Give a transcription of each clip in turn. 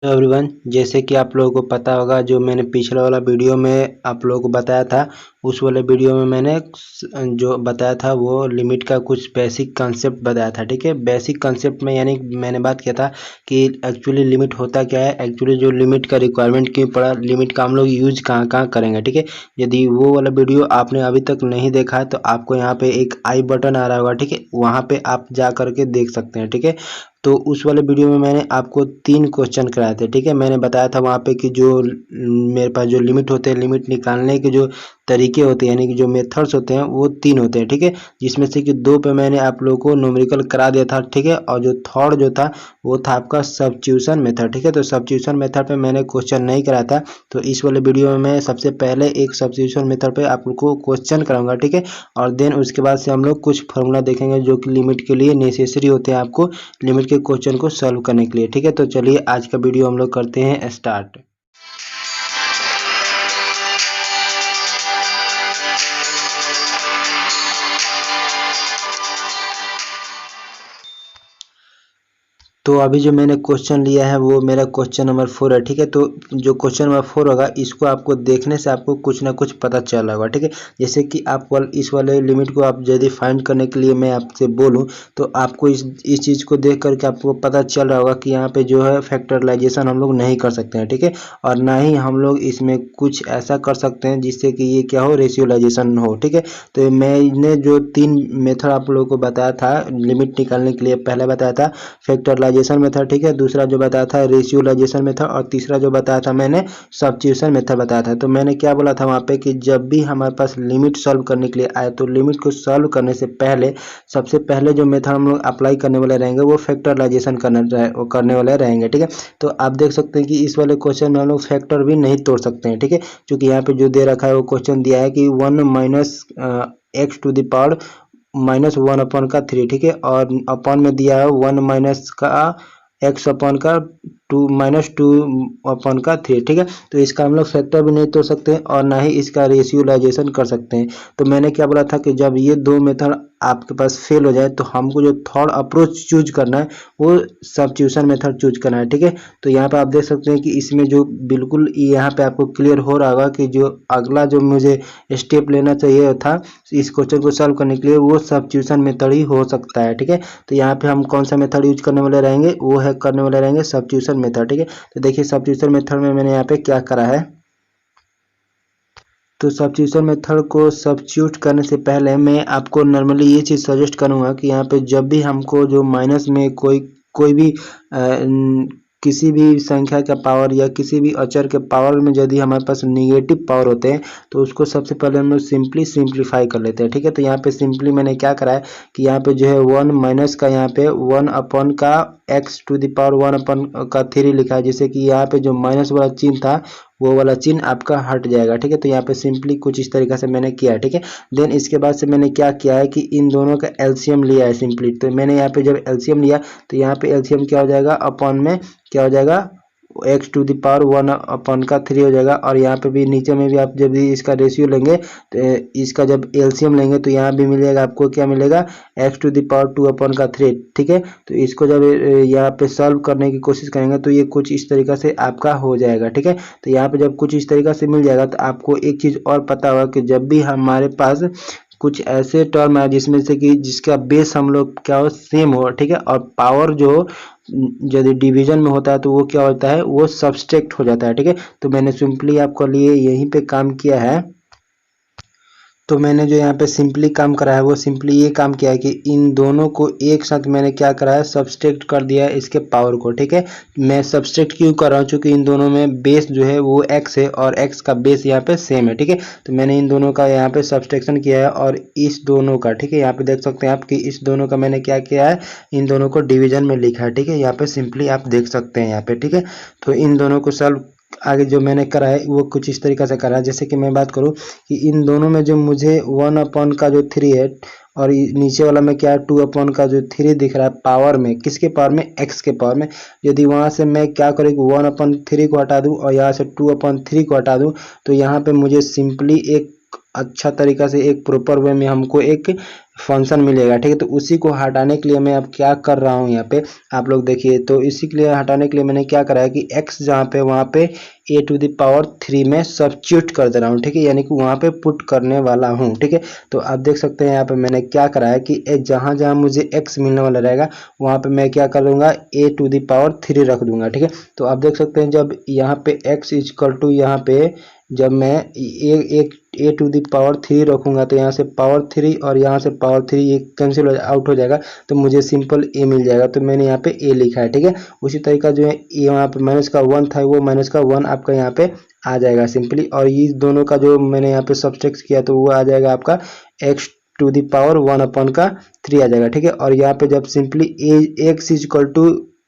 Hello everyone, जैसे कि आप लोगों को पता होगा, जो मैंने पिछला वाला वीडियो में आप लोगों को बताया था, उस वाले वीडियो में मैंने जो बताया था वो लिमिट का कुछ बेसिक कंसेप्ट बताया था। ठीक है, बेसिक कंसेप्ट में यानी मैंने बात किया था कि एक्चुअली लिमिट होता क्या है, एक्चुअली जो लिमिट का रिक्वायरमेंट क्यों पड़ा, लिमिट का हम लोग यूज कहाँ कहाँ करेंगे। ठीक है, यदि वो वाला वीडियो आपने अभी तक नहीं देखा है तो आपको यहाँ पे एक आई बटन आ रहा होगा। ठीक है, वहाँ पे आप जा करके देख सकते हैं। ठीक है, तो उस वाले वीडियो में मैंने आपको 3 क्वेश्चन कराए थे। ठीक है, मैंने बताया था वहाँ पे कि जो मेरे पास जो लिमिट होते हैं, लिमिट निकालने के जो तरीके होते हैं यानी कि जो मेथड्स होते हैं वो 3 होते हैं। ठीक है, जिसमें से कि 2 पे मैंने आप लोगों को न्यूमेरिकल करा दिया था। ठीक है, और जो थर्ड जो था वो था आपका सब्स्टिट्यूशन मेथड। ठीक है, तो सब्स्टिट्यूशन मेथड पे मैंने क्वेश्चन नहीं कराया था, तो इस वाले वीडियो में मैं सबसे पहले एक सब्स्टिट्यूशन मेथड पे आप लोग को क्वेश्चन कराऊंगा। ठीक है, और देन उसके बाद से हम लोग कुछ फॉर्मूला देखेंगे जो कि लिमिट के लिए नेसेसरी होते हैं आपको लिमिट के क्वेश्चन को सॉल्व करने के लिए। ठीक है, तो चलिए आज का वीडियो हम लोग करते हैं स्टार्ट। तो अभी जो मैंने क्वेश्चन लिया है वो मेरा क्वेश्चन नंबर 4 है। ठीक है, तो जो क्वेश्चन नंबर 4 होगा इसको आपको देखने से आपको कुछ ना कुछ पता चल रहा होगा। ठीक है, जैसे कि आप इस वाले लिमिट को आप यदि फाइंड करने के लिए मैं आपसे बोलूं तो आपको इस चीज़ को देख करके आपको पता चल रहा होगा कि यहाँ पे जो है फैक्टराइजेशन हम लोग नहीं कर सकते हैं। ठीक है, और ना ही हम लोग इसमें कुछ ऐसा कर सकते हैं जिससे कि ये क्या हो, रेशियोलाइजेशन हो। ठीक है, तो मैंने जो 3 मेथड आप लोगों को बताया था लिमिट निकालने के लिए, पहले बताया था फैक्टराइजेशन मेथड। ठीक है, दूसरा जो बताया था रेशियोलाइजेशन मेथड, और तीसरा जो बताया था मैंने सब्स्टिट्यूशन मेथड बताया था। तो मैंने क्या बोला था वहाँ पे कि जब भी हमारे पास लिमिट सॉल्व करने के लिए आए तो लिमिट को सॉल्व करने से पहले सबसे पहले जो मेथड हम लोग अप्लाई करने वाले रहेंगे वो फैक्टराइजेशन करने वाले रहेंगे। ठीक है, तो आप देख सकते हैं कि इस वाले क्वेश्चन में हम लोग फैक्टर भी नहीं तोड़ सकते हैं। ठीक है, क्योंकि यहाँ पे जो दे रखा है वो क्वेश्चन दिया है कि 1 minus x to the power -1/3। ठीक है, और अपॉन में दिया है 1 माइनस का एक्स अपॉन का 2 - 2/3। ठीक है, तो इसका हम लोग फैक्टर भी नहीं तोड़ सकते और ना ही इसका रेशियोलाइजेशन कर सकते हैं। तो मैंने क्या बोला था कि जब ये 2 मेथड आपके पास फेल हो जाए तो हमको जो थर्ड अप्रोच चूज करना है वो सब्स्टिट्यूशन मेथड चूज करना है। ठीक है, तो यहाँ पे आप देख सकते हैं कि इसमें जो बिल्कुल यहाँ पे आपको क्लियर हो रहा होगा कि जो अगला जो मुझे स्टेप लेना चाहिए था इस क्वेश्चन को सॉल्व करने के लिए वो सब्स्टिट्यूशन मेथड ही हो सकता है। ठीक है, तो यहाँ पे हम कौन सा मेथड यूज करने वाले रहेंगे, वो है करने वाले रहेंगे सब्स्टिट्यूशन मेथड। ठीक है, तो देखिए सब्स्टिट्यूशन मेथड में मैंने यहाँ पे क्या करा है। तो सब्स्टिट्यूशन मेथड को सब्स्टिट्यूट करने से पहले मैं आपको नॉर्मली ये चीज़ सजेस्ट करूँगा कि यहाँ पे जब भी हमको जो माइनस में कोई भी किसी भी संख्या का पावर या किसी भी अचर के पावर में यदि हमारे पास निगेटिव पावर होते हैं तो उसको सबसे पहले हम लोग सिंप्लीफाई कर लेते हैं। ठीक है, तो यहाँ पे सिंपली मैंने क्या करा है कि यहाँ पे जो है 1 माइनस का यहाँ पे 1 अपॉन का x to the power 1 upon का 3 लिखा है, जिससे कि यहाँ पे जो माइनस वाला चिन्ह था वो वाला चिन्ह आपका हट जाएगा। ठीक है, तो यहाँ पे सिंपली कुछ इस तरीके से मैंने किया है। ठीक है, देन इसके बाद से मैंने क्या किया है कि इन दोनों का एलसीएम लिया है सिंपली। तो मैंने यहाँ पे जब एलसीएम लिया तो यहाँ पे एलसीएम क्या हो जाएगा, अपॉन में क्या हो जाएगा x to the power 1 upon का 3 हो जाएगा। और यहाँ पे भी नीचे में भी आप जब भी इसका रेशियो लेंगे तो इसका जब एलसीएम लेंगे तो यहाँ भी मिलेगा आपको, क्या मिलेगा, x to the power 2 upon का 3। ठीक है, तो इसको जब यहाँ पे सॉल्व करने की कोशिश करेंगे तो ये कुछ इस तरीका से आपका हो जाएगा। ठीक है, तो यहाँ पे जब कुछ इस तरीका से मिल जाएगा तो आपको एक चीज़ और पता होगा कि जब भी हमारे पास कुछ ऐसे टर्म है जिसमें से कि जिसका बेस हम लोग क्या हो, सेम हो। ठीक है, और पावर जो यदि डिवीजन में होता है तो वो क्या होता है, वो सब्सट्रैक्ट हो जाता है। ठीक है, तो मैंने सिंपली आपके लिए यहीं पे काम किया है। तो मैंने जो यहाँ पे सिंपली काम करा है वो सिंपली ये काम किया है कि इन दोनों को एक साथ मैंने क्या करा है, सब्सट्रैक्ट कर दिया है इसके पावर को। ठीक है, मैं सब्सट्रैक्ट क्यों कर रहा हूँ, क्योंकि इन दोनों में बेस जो है वो x है और x का बेस यहाँ पे सेम है। ठीक है, तो मैंने इन दोनों का यहाँ पे सब्सट्रैक्शन किया है और इस दोनों का, ठीक है, यहाँ पे देख सकते हैं आप कि इस दोनों का मैंने क्या किया है, इन दोनों को डिवीजन में लिखा है। ठीक है, यहाँ पे सिंपली आप देख सकते हैं यहाँ पे। ठीक है, तो इन दोनों को सॉल्व आगे जो मैंने करा है वो कुछ इस तरीका से करा है। जैसे कि मैं बात करूं कि इन दोनों में जो मुझे 1 अपॉन का जो 3 है और नीचे वाला में क्या है 2 अपॉन का जो 3 दिख रहा है पावर में, किसके पावर में, x के पावर में। यदि वहां से मैं क्या करूँ कि 1 अपॉन 3 को हटा दूं और यहाँ से 2 अपॉन 3 को हटा दूं तो यहाँ पे मुझे सिंपली एक अच्छा तरीका से एक प्रॉपर वे में हमको एक फंक्शन मिलेगा, ठीक है। तो उसी को हटाने के लिए मैं अब क्या कर रहा हूँ यहाँ पे आप लोग देखिए। तो इसी के लिए हटाने के लिए मैंने क्या करा है कि x जहाँ पे वहाँ पे a⁻³ में सब्स्टिट्यूट कर दे रहा हूँ, ठीक है, यानी कि वहाँ पे पुट करने वाला हूँ, ठीक है। तो आप देख सकते हैं यहाँ पे मैंने क्या करा है कि जहाँ जहाँ मुझे x मिलने वाला रहेगा वहाँ पे मैं क्या कर दूंगा a⁻³ रख दूंगा, ठीक है। तो आप देख सकते हैं जब यहाँ पे x = यहाँ पे जब मैं a⁻³ रखूंगा तो यहाँ से पावर 3 और यहाँ से पावर 3 ये कैंसिल आउट हो जाएगा, तो मुझे सिंपल a मिल जाएगा। तो मैंने यहाँ पे a लिखा है, ठीक है। उसी तरीका जो है यहाँ पे -1 था वो -1 आपका यहाँ पे आ जाएगा सिंपली, और ये दोनों का जो मैंने यहाँ पे सब्सट्रैक्ट किया तो वो आ जाएगा आपका x⁻1/3 आ जाएगा, ठीक है। और यहाँ पे जब सिंपली x =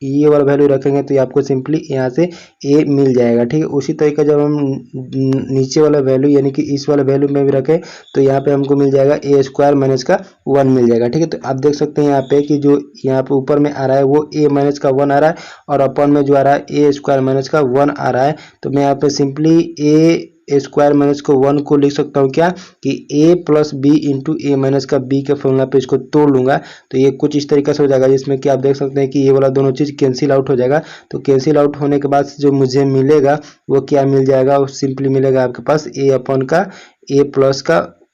ये वाला वैल्यू रखेंगे तो आपको सिंपली यहाँ से a मिल जाएगा, ठीक है। उसी तरीके जब हम नीचे वाला वैल्यू यानी कि इस वाला वैल्यू में भी रखें तो यहाँ पे हमको मिल जाएगा a² - 1 मिल जाएगा, ठीक है। तो आप देख सकते हैं यहाँ पे कि जो यहाँ पे ऊपर में आ रहा है वो a-1 आ रहा है और अपन में जो आ रहा है a² - 1 आ रहा है। तो मैं यहाँ पे सिंपली a² - 1 को लिख सकता हूँ क्या कि a + b × a-b के फॉर्मूला पे इसको तोड़ लूंगा तो ये कुछ इस तरीके से हो जाएगा, जिसमें कि आप देख सकते हैं कि ये वाला दोनों चीज कैंसिल आउट हो जाएगा। तो कैंसिल आउट होने के बाद जो मुझे मिलेगा वो क्या मिल जाएगा, वो सिंपली मिलेगा आपके पास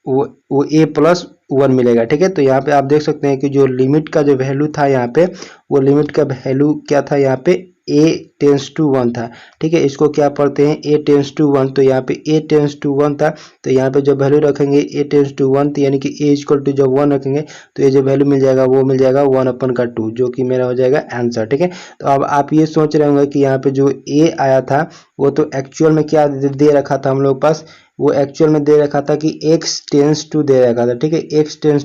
वो a+1 मिलेगा, ठीक है। तो यहाँ पे आप देख सकते हैं कि जो लिमिट का जो वैल्यू था यहाँ पे वो लिमिट का वैल्यू क्या था यहाँ पे a → 1 था, ठीक है। इसको क्या पढ़ते हैं a → 1, तो यहाँ पे a → 1 था। तो यहाँ पे जब वैल्यू रखेंगे a → 1 तो यानी कि a = जब 1 रखेंगे तो ये जो वैल्यू मिल जाएगा वो मिल जाएगा 1/2 जो कि मेरा हो जाएगा आंसर, ठीक है। तो अब आप ये सोच रहे होंगे कि यहाँ पे जो a आया था वो तो एक्चुअल में क्या दे रखा था हम लोग पास, वो एक्चुअल में दे रखा था कि x → दे रखा था, ठीक है। x →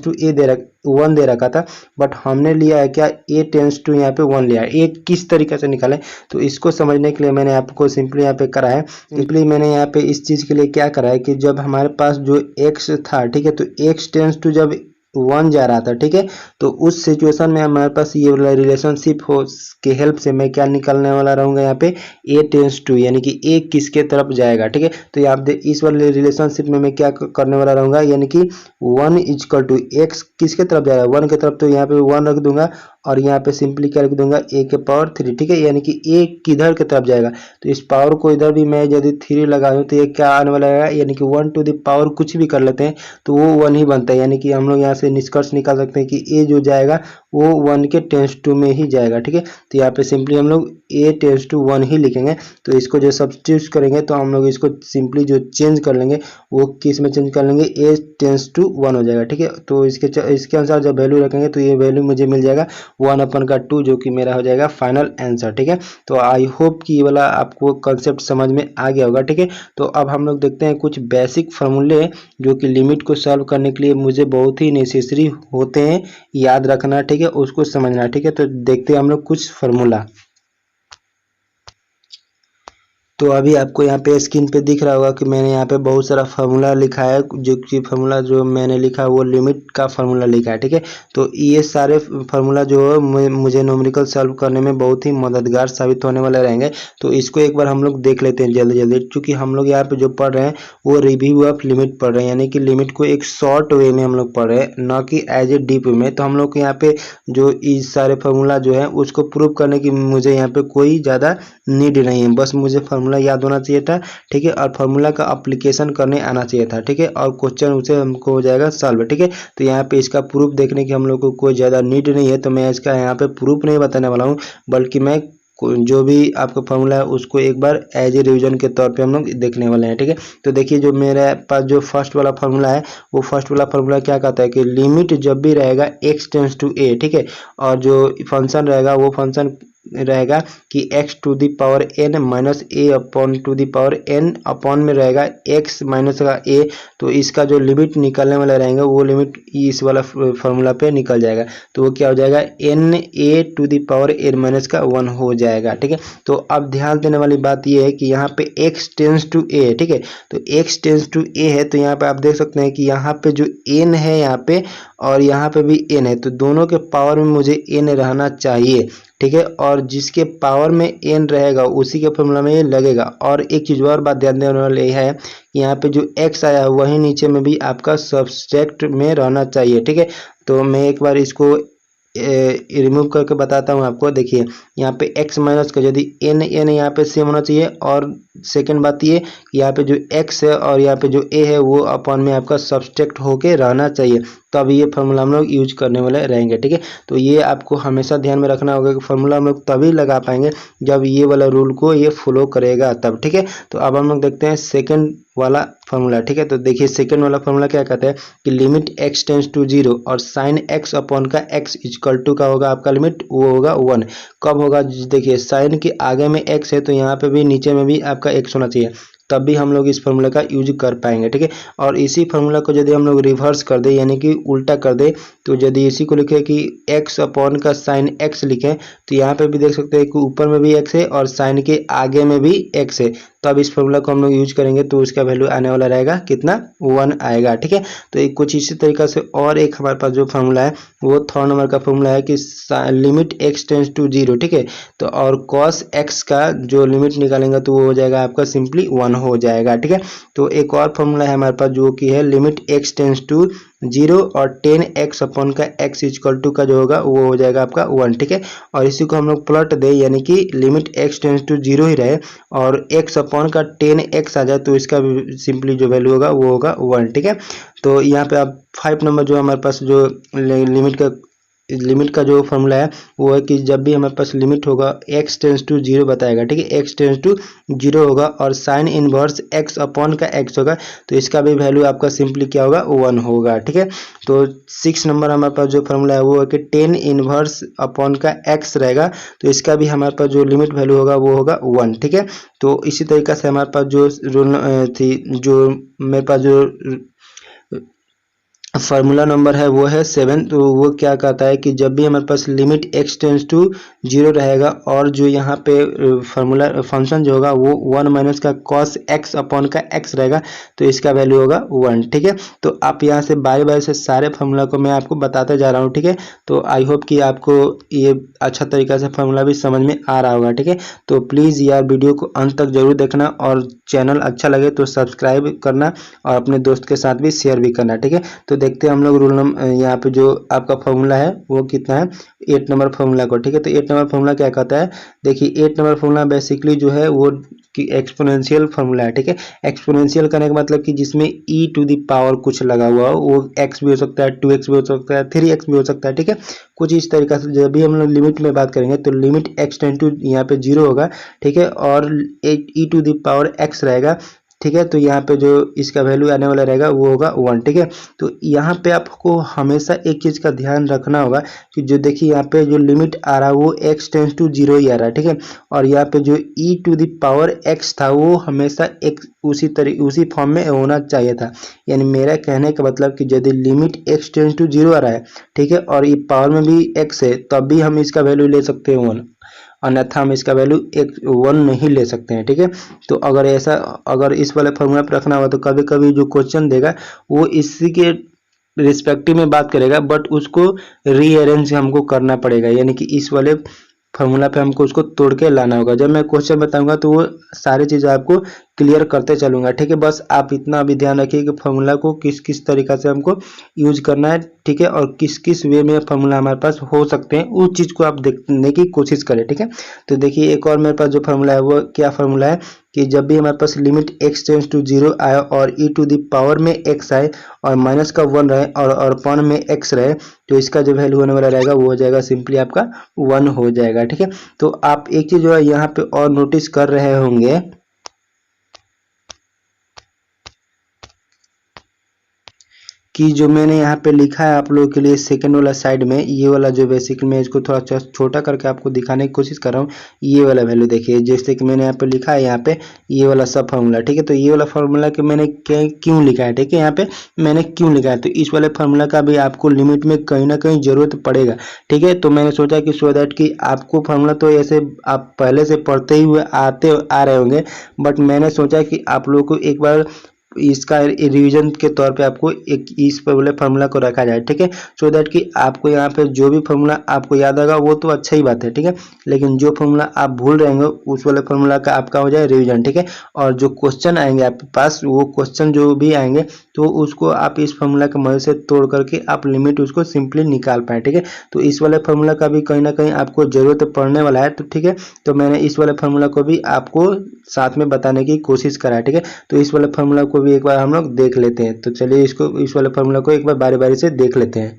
1 दे रखा था, बट हमने लिया है क्या a → यहाँ पे 1 लिया है। a किस तरीके से निकालें तो इसको समझने के लिए मैंने आपको सिंपली यहाँ पे करा है। सिंपली मैंने यहाँ पे इस चीज के लिए क्या करा है कि जब हमारे पास जो x था, ठीक है, तो x → जब 1 जा रहा था, ठीक है, तो उस सिचुएशन में हमारे पास ये वाला रिलेशनशिप हो के हेल्प से मैं क्या निकालने वाला रहूंगा यहाँ पे a → यानी कि a किसके तरफ जाएगा, ठीक है। तो आप इस वाले रिलेशनशिप में मैं क्या करने वाला रहूंगा यानी कि 1 = x किसके तरफ जाएगा 1 की तरफ, तो यहाँ पे 1 रख दूंगा और यहाँ पे सिंपली क्या रख दूंगा a⁻3, ठीक है, यानी कि a किधर की तरफ जाएगा। तो इस पावर को इधर भी मैं यदि 3 लगा दूं तो ये क्या आने वाला है यानी कि 1 कुछ भी कर लेते हैं तो वो 1 ही बनता है, यानी कि हम लोग यहाँ से निष्कर्ष निकाल सकते हैं कि a जो जाएगा वो 1 के → में ही जाएगा, ठीक है। तो यहाँ पे सिंपली हम लोग a → 1 ही लिखेंगे। तो इसको जो सब्स्टिट्यूट करेंगे तो हम लोग इसको सिंपली जो चेंज कर लेंगे वो किस में चेंज कर लेंगे a → 1 हो जाएगा, ठीक है। तो इसके अनुसार जब वैल्यू रखेंगे तो ये वैल्यू मुझे मिल जाएगा 1/2 जो कि मेरा हो जाएगा फाइनल आंसर, ठीक है। तो आई होप कि ये वाला आपको कंसेप्ट समझ में आ गया होगा, ठीक है। तो अब हम लोग देखते हैं कुछ बेसिक फार्मूले जो कि लिमिट को सॉल्व करने के लिए मुझे बहुत ही नेसेसरी होते हैं याद रखना, ठीक है, उसको समझना, ठीक है। तो देखते हैं हम लोग कुछ फार्मूला। तो अभी आपको यहाँ पे स्क्रीन पे दिख रहा होगा कि मैंने यहाँ पे बहुत सारा फार्मूला लिखा है, जो कि फार्मूला जो मैंने लिखा है वो लिमिट का फार्मूला लिखा है, ठीक है। तो ये सारे फार्मूला जो है मुझे न्यूमेरिकल सॉल्व करने में बहुत ही मददगार साबित होने वाले रहेंगे। तो इसको एक बार हम लोग देख लेते हैं जल्दी जल्दी, क्योंकि हम लोग यहाँ पे जो पढ़ रहे हैं वो रिव्यू ऑफ लिमिट पढ़ रहे हैं, यानी कि लिमिट को एक शॉर्ट वे में हम लोग पढ़ रहे हैं, न कि एज ए डीप वे में। तो हम लोग यहाँ पे जो इस सारे फार्मूला जो है उसको प्रूव करने की मुझे यहाँ पे कोई ज़्यादा नीड नहीं है, बस मुझे फार्मूला याद होना चाहिए था, ठीक है, और फार्मूला का एप्लीकेशन करने आना चाहिए था, ठीक है, और क्वेश्चन उसे हमको हो जाएगा सॉल्व, ठीक है। तो यहाँ पे इसका प्रूफ देखने की हम लोग को कोई ज़्यादा नीड नहीं है, तो मैं इसका यहाँ पे प्रूफ नहीं बताने वाला हूँ, बल्कि मैं जो भी आपका फार्मूला है उसको एक बार एज ए रिवीजन के तौर पे हम लोग देखने वाले हैं, ठीक है। तो देखिए जो मेरे पास जो फर्स्ट वाला फार्मूला है वो फर्स्ट वाला फार्मूला क्या कहता है कि लिमिट जब भी रहेगा x → a, ठीक है, और जो फंक्शन रहेगा वो फंक्शन रहेगा कि x⁻n - a/n अपॉन में रहेगा x माइनस का a। तो इसका जो लिमिट निकलने वाला रहेगा वो लिमिट इस वाला फार्मूला पे निकल जाएगा, तो वो क्या हो जाएगा n(a⁻n - 1) हो जाएगा, ठीक है। तो अब ध्यान देने वाली बात ये है कि यहाँ पे x → a, ठीक है, तो x → a है, तो यहाँ पे आप देख सकते हैं कि यहाँ पे जो n है यहाँ पे और यहाँ पे भी n है, तो दोनों के पावर में मुझे n रहना चाहिए। ठीक है, और जिसके पावर में n रहेगा उसी के फॉर्मूला में ये लगेगा। और एक चीज़ और बात ध्यान देने वाली ये है कि यहाँ पे जो x आया है वही नीचे में भी आपका सब्सट्रैक्ट में रहना चाहिए। ठीक है, तो मैं एक बार इसको रिमूव करके बताता हूँ आपको। देखिए यहाँ पे x माइनस का यदि n यहाँ पे सेम होना चाहिए, और सेकंड बात ये यहाँ पे जो x है और यहाँ पे जो a है वो अपॉन में आपका सब्सट्रैक्ट होके रहना चाहिए, तब ये फार्मूला हम लोग यूज करने वाले रहेंगे। ठीक है, तो ये आपको हमेशा ध्यान में रखना होगा कि फार्मूला हम लोग तभी लगा पाएंगे जब ये वाला रूल को ये फॉलो करेगा तब। ठीक है, तो अब हम लोग देखते हैं सेकंड वाला फार्मूला। ठीक है, तो देखिए सेकंड वाला फार्मूला क्या कहता है कि लिमिट x टेंस टू 0 और साइन x अपॉन का x इक्वल टू का होगा आपका लिमिट, वो होगा 1। कब होगा? देखिए साइन के आगे में x है तो यहाँ पे भी नीचे में भी आपका x होना चाहिए, तब भी हम लोग इस फार्मूला का यूज कर पाएंगे। ठीक है, और इसी फार्मूला को यदि हम लोग रिवर्स कर दे यानी कि उल्टा कर दे, तो यदि इसी को लिखे कि x अपॉन का साइन x लिखें तो यहाँ पे भी देख सकते हैं कि ऊपर में भी x है और साइन के आगे में भी x है, तब इस फार्मूला को हम लोग यूज करेंगे तो उसका वैल्यू आने वाला रहेगा कितना? 1 आएगा। ठीक है, तो एक कुछ इसी तरीका से और एक हमारे पास जो फार्मूला है वो थर्ड नंबर का फार्मूला है कि लिमिट x टेंस टू 0। ठीक है, तो और cos x का जो लिमिट निकालेंगे तो वो हो जाएगा आपका सिंपली 1 हो जाएगा। ठीक है, तो एक और फार्मूला है हमारे पास जो कि है लिमिट x टेंस टू 0 और 10x अपॉन का x इक्वल टू का जो होगा वो हो जाएगा आपका 1। ठीक है, और इसी को हम लोग पलट दे यानी कि लिमिट x टेंस टू 0 ही रहे और x अपॉन का 10x आ जाए तो इसका सिंपली जो वैल्यू होगा वो होगा 1। ठीक है, तो यहाँ पे आप 5 नंबर जो हमारे पास जो लिमिट का जो फॉर्मूला है वो है कि जब भी हमारे पास लिमिट होगा x टेंस टू 0 बताएगा। ठीक है, x टेंस टू 0 होगा और साइन इनवर्स x अपॉन का x होगा तो इसका भी वैल्यू आपका सिंपली क्या होगा? 1 होगा। ठीक है, तो 6 नंबर हमारे पास जो फॉर्मूला है वो है कि 10 इनवर्स अपॉन का x रहेगा तो इसका भी हमारे पास जो लिमिट वैल्यू होगा वो होगा 1। ठीक है, तो इसी तरीका से हमारे पास जो रूल थी जो मेरे पास जो फार्मूला नंबर है वो है 7। तो वो क्या कहता है कि जब भी हमारे पास लिमिट x टेंस टू 0 रहेगा और जो यहाँ पे फार्मूला फंक्शन जो होगा वो 1 माइनस का cos x अपॉन का x रहेगा तो इसका वैल्यू होगा 1। ठीक है, तो आप यहाँ से बारी बारी से सारे फार्मूला को मैं आपको बताते जा रहा हूँ। ठीक है, तो आई होप कि आपको ये अच्छा तरीका से फार्मूला भी समझ में आ रहा होगा। ठीक है, तो प्लीज़ यार वीडियो को अंत तक जरूर देखना और चैनल अच्छा लगे तो सब्सक्राइब करना और अपने दोस्त के साथ भी शेयर भी करना। ठीक है, तो देखते हैं हम लोग रूल नंबर यहाँ पे जो आपका फॉर्मूला है वो कितना है 8 नंबर फॉर्मूला को। ठीक है, तो 8 नंबर फॉर्मूला क्या कहता है? देखिए 8 नंबर फॉर्मूला बेसिकली जो है वो कि एक्सपोनेंशियल फॉर्मूला है। ठीक है, एक्सपोनेंशियल करने का मतलब कि जिसमें e टू द पावर कुछ लगा हुआ हो, वो x भी हो सकता है, 2x भी हो सकता है, 3x भी हो सकता है। ठीक है, कुछ इस तरीका से जब भी हम लोग लिमिट में बात करेंगे तो लिमिट x टेंड टू यहाँ पे 0 होगा। ठीक है, और e to the power x रहेगा। ठीक है, तो यहाँ पे जो इसका वैल्यू आने वाला रहेगा वो होगा 1। ठीक है, तो यहाँ पे आपको हमेशा एक चीज़ का ध्यान रखना होगा कि जो देखिए यहाँ पे जो लिमिट आ रहा है वो x टेंस टू 0 ही आ रहा है। ठीक है, और यहाँ पे जो e to the power x था वो हमेशा एक उसी फॉर्म में होना चाहिए था। यानी मेरा कहने का मतलब कि यदि लिमिट x टेंस टू 0 आ रहा है, ठीक है, और ये पावर में भी x है तब भी हम इसका वैल्यू ले सकते हैं 1, अन्यथा हम इसका वैल्यू 1 नहीं ले सकते हैं। ठीक है, तो अगर इस वाले फॉर्मूला पर रखना हुआ तो कभी कभी जो क्वेश्चन देगा वो इसी के रिस्पेक्टिव में बात करेगा बट उसको रीअरेंज हमको करना पड़ेगा, यानी कि इस वाले फॉर्मूला पे हमको उसको तोड़ के लाना होगा। जब मैं क्वेश्चन बताऊंगा तो वो सारी चीज़ें आपको क्लियर करते चलूंगा। ठीक है, बस आप इतना भी ध्यान रखिए कि फॉर्मूला को किस किस तरीका से हमको यूज करना है। ठीक है, और किस किस वे में फॉर्मूला हमारे पास हो सकते हैं उस चीज़ को आप देखने की कोशिश करें। ठीक है, तो देखिए एक और मेरे पास जो फॉर्मूला है वो क्या फॉर्मूला है कि जब भी हमारे पास लिमिट x टेंस टू 0 आए और e टू द पावर में x आए और माइनस का 1 रहे और पावर में x रहे तो इसका जो वैल्यू होने वाला रहेगा वो हो जाएगा सिंपली आपका 1 हो जाएगा। ठीक है, तो आप एक चीज़ जो है यहाँ पे और नोटिस कर रहे होंगे कि जो मैंने यहाँ पे लिखा है आप लोगों के लिए सेकंड वाला साइड में, ये वाला जो बेसिकली मैं इसको थोड़ा छोटा करके आपको दिखाने की कोशिश कर रहा हूँ। ये वाला वैल्यू देखिए, जैसे कि मैंने यहाँ पे लिखा है यहाँ पे ये वाला सब फार्मूला। ठीक है, तो ये वाला फार्मूला कि मैंने क्यों लिखा है, ठीक है, यहाँ पे मैंने क्यों लिखा है, तो इस वाले फार्मूला का भी आपको लिमिट में कहीं ना कहीं जरूरत पड़ेगा। ठीक है, तो मैंने सोचा कि सो दैट कि आपको फार्मूला तो ऐसे आप पहले से पढ़ते ही हुए आ रहे होंगे, बट मैंने सोचा कि आप लोगों को एक बार इसका रिवीजन के तौर पे आपको एक इस वाले फार्मूला को रखा जाए, ठीक है, सो दैट कि आपको यहाँ पे जो भी फार्मूला आपको याद आएगा वो तो अच्छा ही बात है, ठीक है, लेकिन जो फार्मूला आप भूल रहेंगे उस वाले फार्मूला का आपका हो जाए रिवीजन, ठीक है। और जो क्वेश्चन आएंगे आपके पास, वो क्वेश्चन जो भी आएंगे तो उसको आप इस फार्मूला की मदद से तोड़ करके आप लिमिट उसको सिंपली निकाल पाए, ठीक है। तो इस वाले फार्मूला का भी कहीं ना कहीं आपको जरूरत पड़ने वाला है, तो ठीक है, तो मैंने इस वाले फार्मूला को भी आपको साथ में बताने की कोशिश करा है, ठीक है। तो इस वाले फार्मूला को भी एक बार हम लोग देख लेते हैं। तो चलिए इस वाले फार्मूला को एक बार बारी बारी से देख लेते हैं।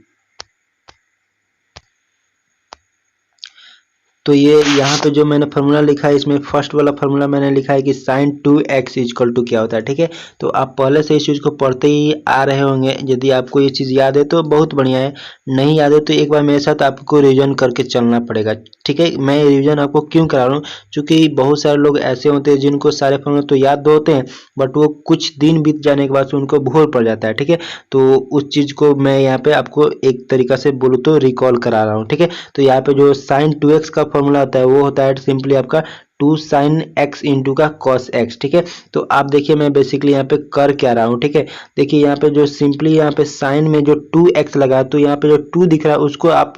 तो ये यहाँ पे जो मैंने फार्मूला लिखा है, इसमें फर्स्ट वाला फार्मूला मैंने लिखा है कि sin 2x इक्वल टू क्या होता है, ठीक है। तो आप पहले से इस चीज़ को पढ़ते ही आ रहे होंगे, यदि आपको ये चीज़ याद है तो बहुत बढ़िया है, नहीं याद है तो एक बार मेरे साथ आपको रिवीजन करके चलना पड़ेगा, ठीक है। मैं रिवीजन आपको क्यों करा रहा हूँ, क्योंकि बहुत सारे लोग ऐसे होते हैं जिनको सारे फार्मूले तो याद होते हैं, बट वो कुछ दिन बीत जाने के बाद से उनको भूल पड़ जाता है, ठीक है। तो उस चीज़ को मैं यहाँ पे आपको एक तरीका से बोलूँ तो रिकॉल करा रहा हूँ, ठीक है। तो यहाँ पे जो sin 2x का फॉर्मूला होता है वो होता है सिंपली आपका 2 sin x इंटू का cos x, ठीक है। तो आप देखिए मैं बेसिकली यहाँ पे कर क्या रहा हूँ, ठीक है। देखिए यहाँ पे जो सिंपली यहाँ पे साइन में जो 2x लगा, तो यहाँ पे जो 2 दिख रहा है उसको आप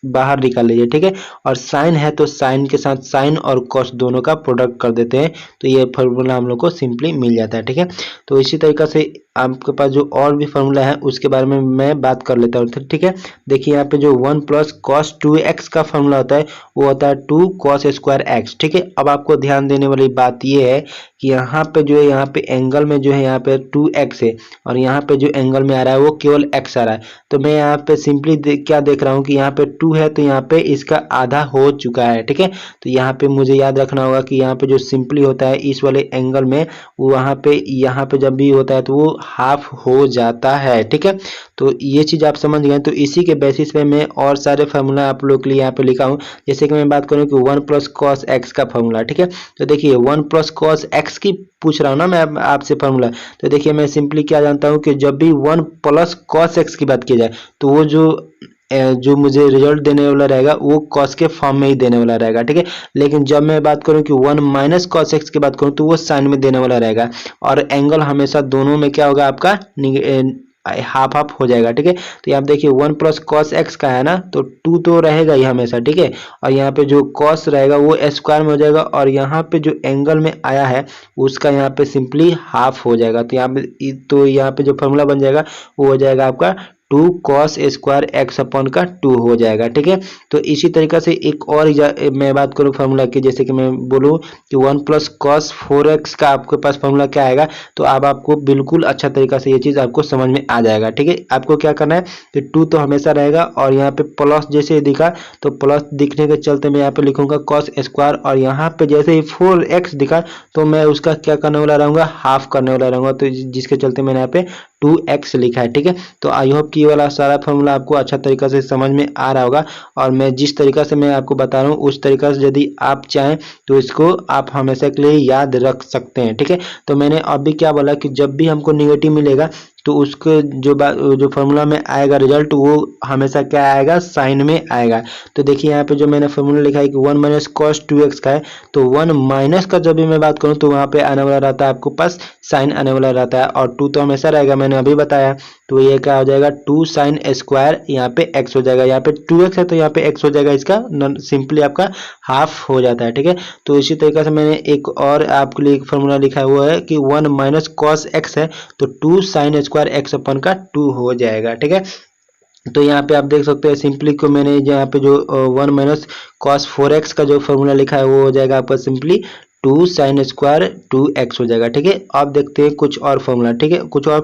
बाहर निकाल लीजिए, ठीक है। और साइन है तो साइन के साथ साइन और कॉस दोनों का प्रोडक्ट कर देते हैं, तो ये फार्मूला हम लोग को सिंपली मिल जाता है, ठीक है। तो इसी तरीका से आपके पास जो और भी फार्मूला है उसके बारे में मैं बात कर लेता हूँ, ठीक है। देखिए यहाँ पे जो 1 प्लस कॉस 2x का फार्मूला होता है वो होता है 2 कॉस स्क्वायर x, ठीक है। अब आपको ध्यान देने वाली बात ये है कि यहाँ पे जो है यहाँ पे एंगल में जो है यहाँ पे 2x है, और यहाँ पे जो एंगल में आ रहा है वो केवल x आ रहा है। तो मैं यहाँ पे सिंपली क्या देख रहा हूँ कि यहाँ पे 2 है तो यहाँ पे इसका आधा हो चुका है, ठीक है। तो यहाँ पे मुझे याद रखना होगा कि यहाँ पे जो सिंपली होता है इस वाले एंगल में, वहाँ पे यहाँ पे जब भी होता है तो वो हाफ हो जाता है, ठीक है। तो ये चीज़ आप समझ गए। तो इसी के बेसिस पे मैं और सारे फार्मूला आप लोग के लिए यहाँ पे लिखा हूँ। जैसे कि मैं बात करूँ कि 1 प्लस कॉस एक्स का फार्मूला, ठीक है। तो देखिए 1 प्लस कॉस एक्स की पूछ रहा हूँ ना मैं आपसे फार्मूला। तो देखिए मैं सिंपली क्या जानता हूँ कि जब भी 1 प्लस कॉस एक्स की बात की जाए तो वो जो मुझे रिजल्ट देने वाला रहेगा वो कॉस के फॉर्म में ही देने वाला रहेगा, ठीक है। लेकिन जब मैं बात करूं कि 1 माइनस कॉस एक्स की बात करूं तो वो साइन में देने वाला रहेगा, और एंगल हमेशा दोनों में क्या होगा आपका हाफ हाफ हो जाएगा, ठीक है। तो यहाँ देखिए 1 प्लस कॉस एक्स का है ना, तो 2 तो रहेगा ही हमेशा, ठीक है। और यहाँ पे जो कॉस रहेगा वो स्क्वायर में हो जाएगा, और यहाँ पे जो एंगल में आया है उसका यहाँ पे सिंपली हाफ हो जाएगा। तो यहाँ पे जो फॉर्मूला बन जाएगा वो हो जाएगा आपका 2 कॉस स्क्वायर एक्स अपॉन का 2 हो जाएगा, ठीक है। तो इसी तरीका से एक और मैं बात करूँ फार्मूला की, जैसे कि मैं बोलूँ कि 1 प्लस कॉस 4x का आपके पास फार्मूला क्या आएगा, तो अब आपको बिल्कुल अच्छा तरीका से ये चीज़ आपको समझ में आ जाएगा, ठीक है। आपको क्या करना है कि 2 तो हमेशा रहेगा, और यहाँ पे प्लस जैसे दिखा तो प्लस दिखने के चलते मैं यहाँ पे लिखूंगा कॉस स्क्वायर, और यहाँ पे जैसे ही 4x दिखा तो मैं उसका क्या करने वाला रहूँगा, हाफ करने वाला रहूँगा, तो जिसके चलते मैंने यहाँ पे 2x लिखा है, ठीक है। तो आई होप कि ये वाला सारा फॉर्मूला आपको अच्छा तरीका से समझ में आ रहा होगा, और मैं जिस तरीका से मैं आपको बता रहा हूँ उस तरीका से यदि आप चाहें तो इसको आप हमेशा के लिए याद रख सकते हैं, ठीक है। तो मैंने अभी क्या बोला कि जब भी हमको निगेटिव मिलेगा तो उसके जो फार्मूला में आएगा रिजल्ट वो हमेशा क्या आएगा, साइन में आएगा। तो देखिए यहाँ पे जो मैंने फार्मूला लिखा है कि 1 माइनस कॉस 2x का है, तो 1 माइनस का जब भी मैं बात करूँ तो वहाँ पे आने वाला रहता है आपको पास साइन आने वाला रहता है, और 2 तो हमेशा रहेगा, मैंने अभी बताया। तो ये क्या हो जाएगा 2 साइन स्क्वायर, यहाँ पे x हो जाएगा, यहाँ पे 2x है तो यहाँ पे x हो जाएगा, इसका सिंपली आपका हाफ हो जाता है, ठीक है। तो इसी तरीके से मैंने एक और आपके लिए एक फार्मूला लिखा हुआ है कि 1 माइनस कॉस एक्स है तो 2 साइन स्क्वायर एक्स अपन का 2 हो जाएगा, ठीक है। तो यहाँ पे आप देख सकते हैं सिंपली को मैंने यहाँ पे जो 1 माइनस कॉस 4x का जो फार्मूला लिखा है वो हो जाएगा आपका सिंपली 2 साइन स्क्वायर 2x हो जाएगा, ठीक है। अब देखते हैं कुछ और फार्मूला, ठीक है। कुछ और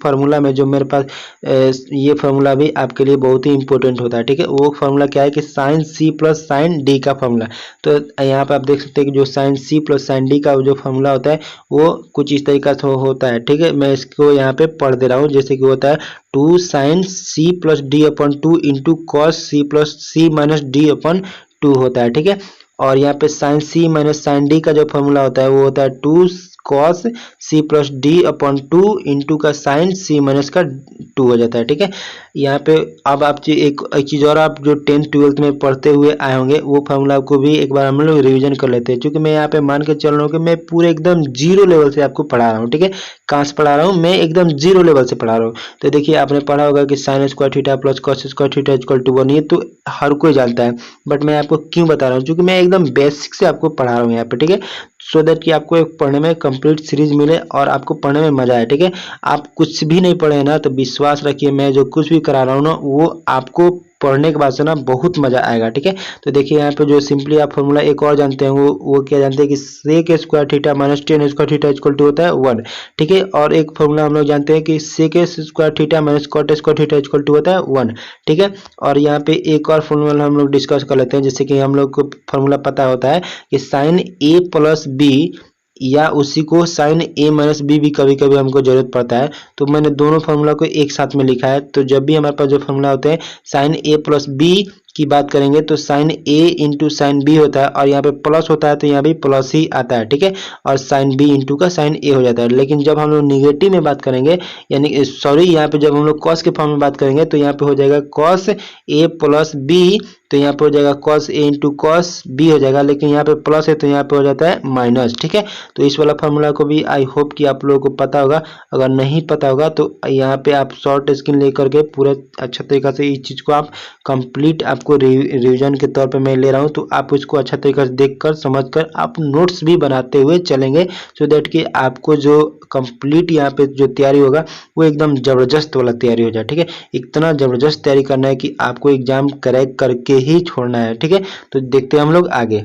फार्मूला में जो मेरे पास ये फार्मूला भी आपके लिए बहुत ही इंपॉर्टेंट होता है, ठीक है। वो फार्मूला क्या है कि sine C plus sine D का फार्मूला। तो यहाँ पे आप देख सकते हैं कि जो sine C plus sine D का जो फार्मूला होता है वो कुछ इस तरीका से होता है, ठीक है। मैं इसको यहाँ पे पढ़ दे रहा हूँ, जैसे कि होता है 2 साइन सी प्लस डी अपन 2 into cos C plus C minus D अपन 2 होता है, ठीक है। और यहाँ पे sine C minus sine D का जो फॉर्मूला होता है वो होता है 2 cos C plus D upon 2 into का साइन सी माइनस का 2 हो जाता है। ठीक है, यहाँ पे अब आप एक चीज़ और, आप जो 10th-12th में पढ़ते हुए आए होंगे वो फार्मूला को भी एक बार हम लोग रिवीजन कर लेते हैं। क्योंकि मैं यहाँ पे मान के चल रहा हूँ कि मैं पूरे एकदम जीरो लेवल से आपको पढ़ा रहा हूँ। ठीक है, कहाँ से पढ़ा रहा हूँ, मैं एकदम जीरो लेवल से पढ़ा रहा हूँ। तो देखिए आपने पढ़ा होगा कि sine square theta plus cos square theta equal to 1, ये तो हर कोई जानता है। बट मैं आपको क्यों बता रहा हूँ, क्योंकि मैं एकदम बेसिक से आपको पढ़ा रहा हूँ यहाँ पे। ठीक है, सो दैट कि आपको एक पढ़ने में कंप्लीट सीरीज मिले और आपको पढ़ने में मजा आए। ठीक है, आप कुछ भी नहीं पढ़े ना तो विश्वास रखिए, मैं जो कुछ भी करा रहा हूँ ना वो आपको पढ़ने के बाद से ना बहुत मजा आएगा। ठीक है, तो देखिए यहाँ पे जो सिंपली आप फॉर्मूला एक और जानते हैं, वो क्या जानते हैं कि sec square theta minus tan square theta equal to होता है 1। ठीक है, और एक फॉर्मूला हम लोग जानते हैं कि sec square theta minus cot square theta equal to होता है 1। ठीक है, और यहाँ पे एक और फॉर्मूला हम लोग डिस्कस कर लेते हैं, जैसे कि हम लोग को फॉर्मूला पता होता है कि साइन ए प्लस बी या उसी को साइन ए माइनस बी भी कभी कभी हमको जरूरत पड़ता है। तो मैंने दोनों फार्मूला को एक साथ में लिखा है। तो जब भी हमारे पास जो फार्मूला होते हैं साइन ए प्लस बी की बात करेंगे तो साइन ए इंटू साइन बी होता है, और यहाँ पे प्लस होता है तो यहाँ भी प्लस ही आता है। ठीक है, और साइन बी इंटू का साइन ए हो जाता है। लेकिन जब हम लोग निगेटिव में बात करेंगे, यानी सॉरी यहाँ पे जब हम लोग कॉस के फॉर्म में बात करेंगे तो यहाँ पे हो जाएगा कॉस ए प्लस बी, तो यहाँ पे हो जाएगा cos A into cos B हो जाएगा। लेकिन यहाँ पे प्लस है तो यहाँ पे हो जाता है माइनस। ठीक है, तो इस वाला फार्मूला को भी आई होप कि आप लोगों को पता होगा। अगर नहीं पता होगा तो यहाँ पे आप शॉर्ट स्क्रीन लेकर के पूरा अच्छा तरीका से इस चीज़ को आप कंप्लीट आपको रिवीजन के तौर पे मैं ले रहा हूँ, तो आप इसको अच्छा तरीके से देखकर समझकर आप नोट्स भी बनाते हुए चलेंगे, सो दैट कि आपको जो कंप्लीट यहाँ पे जो तैयारी होगा वो एकदम ज़बरदस्त वाला तैयारी हो जाए। ठीक है, इतना ज़बरदस्त तैयारी करना है कि आपको एग्जाम क्रैक करके ही छोड़ना है। ठीक है, तो देखते हैं हम लोग आगे।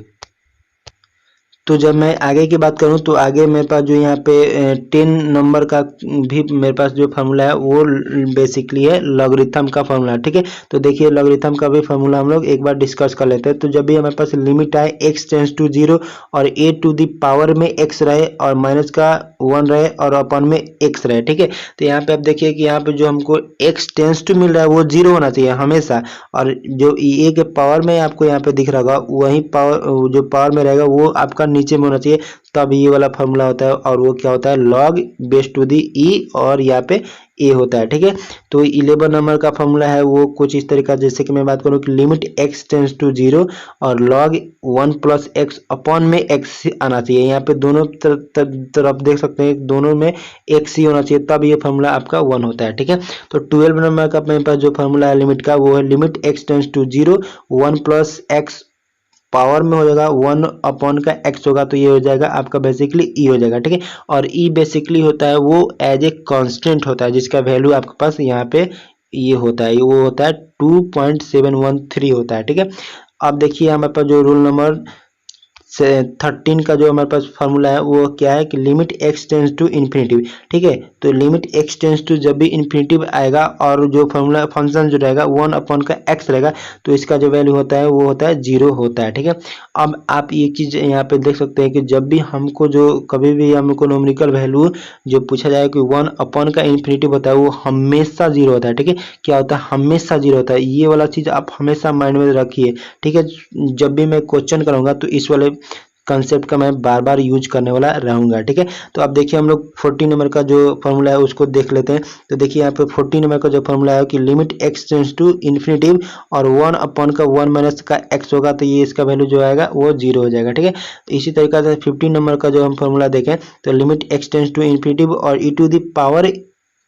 तो जब मैं आगे की बात करूं तो आगे मेरे पास जो यहाँ पे 10 नंबर का भी मेरे पास जो फार्मूला है वो बेसिकली है लॉगरिथम का फार्मूला। ठीक है, तो देखिए लॉगरिथम का भी फार्मूला हम लोग एक बार डिस्कस कर लेते हैं। तो जब भी हमारे पास लिमिट आए x टेंस टू 0 और a टू दी पावर में x रहे और माइनस का 1 रहे और अपन में x रहे। ठीक है, तो यहाँ पे आप देखिए कि यहाँ पे जो हमको x टेंस टू मिल रहा है वो 0 होना चाहिए हमेशा, और जो a के पावर में आपको यहाँ पे दिख रहा होगा वही पावर जो पावर में रहेगा वो आपका नीचे में होना चाहिए, तब ये वाला फार्मूला होता है। और वो क्या होता है, लॉग बेस टू दी ई, और यहाँ पे ए होता है। ठीक है, तो 11 नंबर का फार्मूला है वो कुछ इस तरीका, जैसे कि मैं बात करूँ कि लिमिट x टेंस टू 0 और लॉग 1 प्लस एक्स अपॉन में x आना चाहिए। यहाँ पे दोनों तरफ देख सकते हैं दोनों में x ही होना चाहिए, तब ये फार्मूला आपका 1 होता है। ठीक है, तो 12 नंबर का मेरे पास जो फार्मूला है लिमिट का वो है लिमिट x टेंस टू 0 1 प्लस एक्स पावर में हो जाएगा 1 अपॉन का x होगा, तो ये हो जाएगा आपका बेसिकली e हो जाएगा। ठीक है, और e बेसिकली होता है वो एज ए कांस्टेंट होता है जिसका वैल्यू आपके पास यहाँ पे ये होता है, वो होता है 2.713 होता है। ठीक है, अब देखिए हमारे पास जो रूल नंबर 13 का जो हमारे पास फार्मूला है वो क्या है कि limit x tends to infinitive. ठीक है, तो लिमिट x टेंस टू जब भी इन्फिनिटिव आएगा और जो फार्मूला फंक्शन जो रहेगा 1 अपॉन का x रहेगा तो इसका जो वैल्यू होता है वो होता है 0 होता है। ठीक है, अब आप ये चीज़ यहाँ पे देख सकते हैं कि जब भी हमको जो कभी भी हमको न्यूमेरिकल वैल्यू जो पूछा जाए कि 1 अपॉन का इन्फिनिटिव होता है वो हमेशा 0 होता है। ठीक है, क्या होता है, हमेशा 0 होता है। ये वाला चीज़ आप हमेशा माइंड में रखिए। ठीक है, जब भी मैं क्वेश्चन करूँगा तो इस वाले कंसेप्ट का मैं बार बार यूज करने वाला रहूंगा। ठीक है, तो अब देखिए हम लोग 14 नंबर का जो फार्मूला है उसको देख लेते हैं। तो देखिए यहाँ पे 14 नंबर का जो फार्मूला है कि limit x tends to infinitive और 1 अपॉन का 1 माइनस का x होगा, तो ये इसका वैल्यू जो आएगा वो 0 हो जाएगा। ठीक है, तो इसी तरीके से 15 नंबर का जो हम फार्मूला देखें तो limit x tends to infinitive और e to the power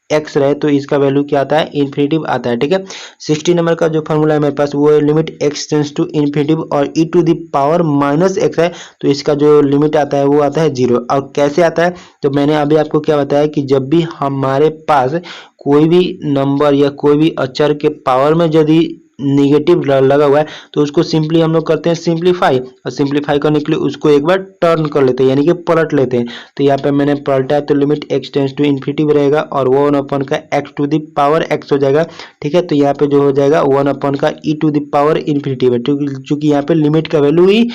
x रहे तो इसका वैल्यू क्या आता है, इन्फिनिटिव आता है। ठीक है, 60 नंबर का जो फार्मूला है मेरे पास वो है limit x tends to infinitive और e to the power minus x है, तो इसका जो लिमिट आता है वो आता है 0। और कैसे आता है, तो मैंने अभी आपको क्या बताया कि जब भी हमारे पास कोई भी नंबर या कोई भी अक्षर के पावर में यदि निगेटिव लगा हुआ है तो उसको सिंपली हम लोग करते हैं सिंप्लीफाई, और सिंप्लीफाई करने के लिए उसको एक बार टर्न कर लेते हैं यानी कि पलट लेते हैं। तो यहाँ पे मैंने पलटा है तो limit x tends to infinitive रहेगा और 1 अपॉन का x to the power x हो जाएगा। ठीक है, तो यहाँ पे जो हो जाएगा 1 अपॉन का e to the power infinitive है, क्योंकि यहाँ पे लिमिट का वैल्यू ही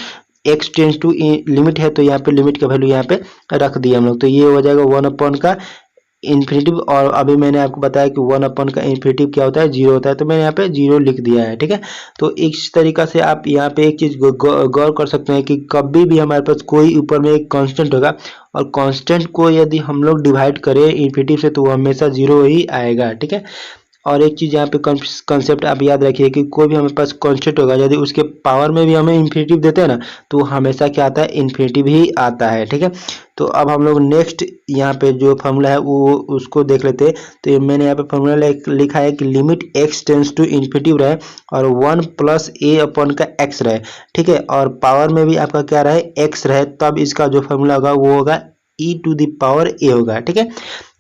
x टेंस टू लिमिट है, तो यहाँ पे लिमिट का वैल्यू यहाँ पे रख दिया हम लोग, तो ये हो जाएगा 1 अपॉन का इन्फिनेटिव, और अभी मैंने आपको बताया कि 1 का इन्फिनेटिव क्या होता है, 0 होता है, तो मैंने यहाँ पे 0 लिख दिया है। ठीक है, तो इस तरीका से आप यहाँ पे एक चीज गौर कर सकते हैं कि कभी भी हमारे पास कोई ऊपर में एक कांस्टेंट होगा और कांस्टेंट को यदि हम लोग डिवाइड करें इन्फिनेटिव से तो वो हमेशा 0 ही आएगा। ठीक है, और एक चीज यहाँ पे कंसेप्ट आप याद रखिए कि कोई भी हमारे पास कांस्टेंट होगा यदि उसके पावर में भी हमें इन्फिनेटिव देते हैं ना तो हमेशा क्या आता है, इन्फिनेटिव ही आता है। ठीक है, तो अब हम लोग नेक्स्ट यहाँ पे जो फॉर्मूला है वो उसको देख लेते हैं। तो ये मैंने यहाँ पे फॉर्मूला लिखा है कि limit x tends to infinitive रहे और 1 प्लस ए अपॉन का x रहे। ठीक है, और पावर में भी आपका क्या रहे, x रहे, तब इसका जो फॉर्मूला होगा वो होगा e to the power a होगा। ठीक है,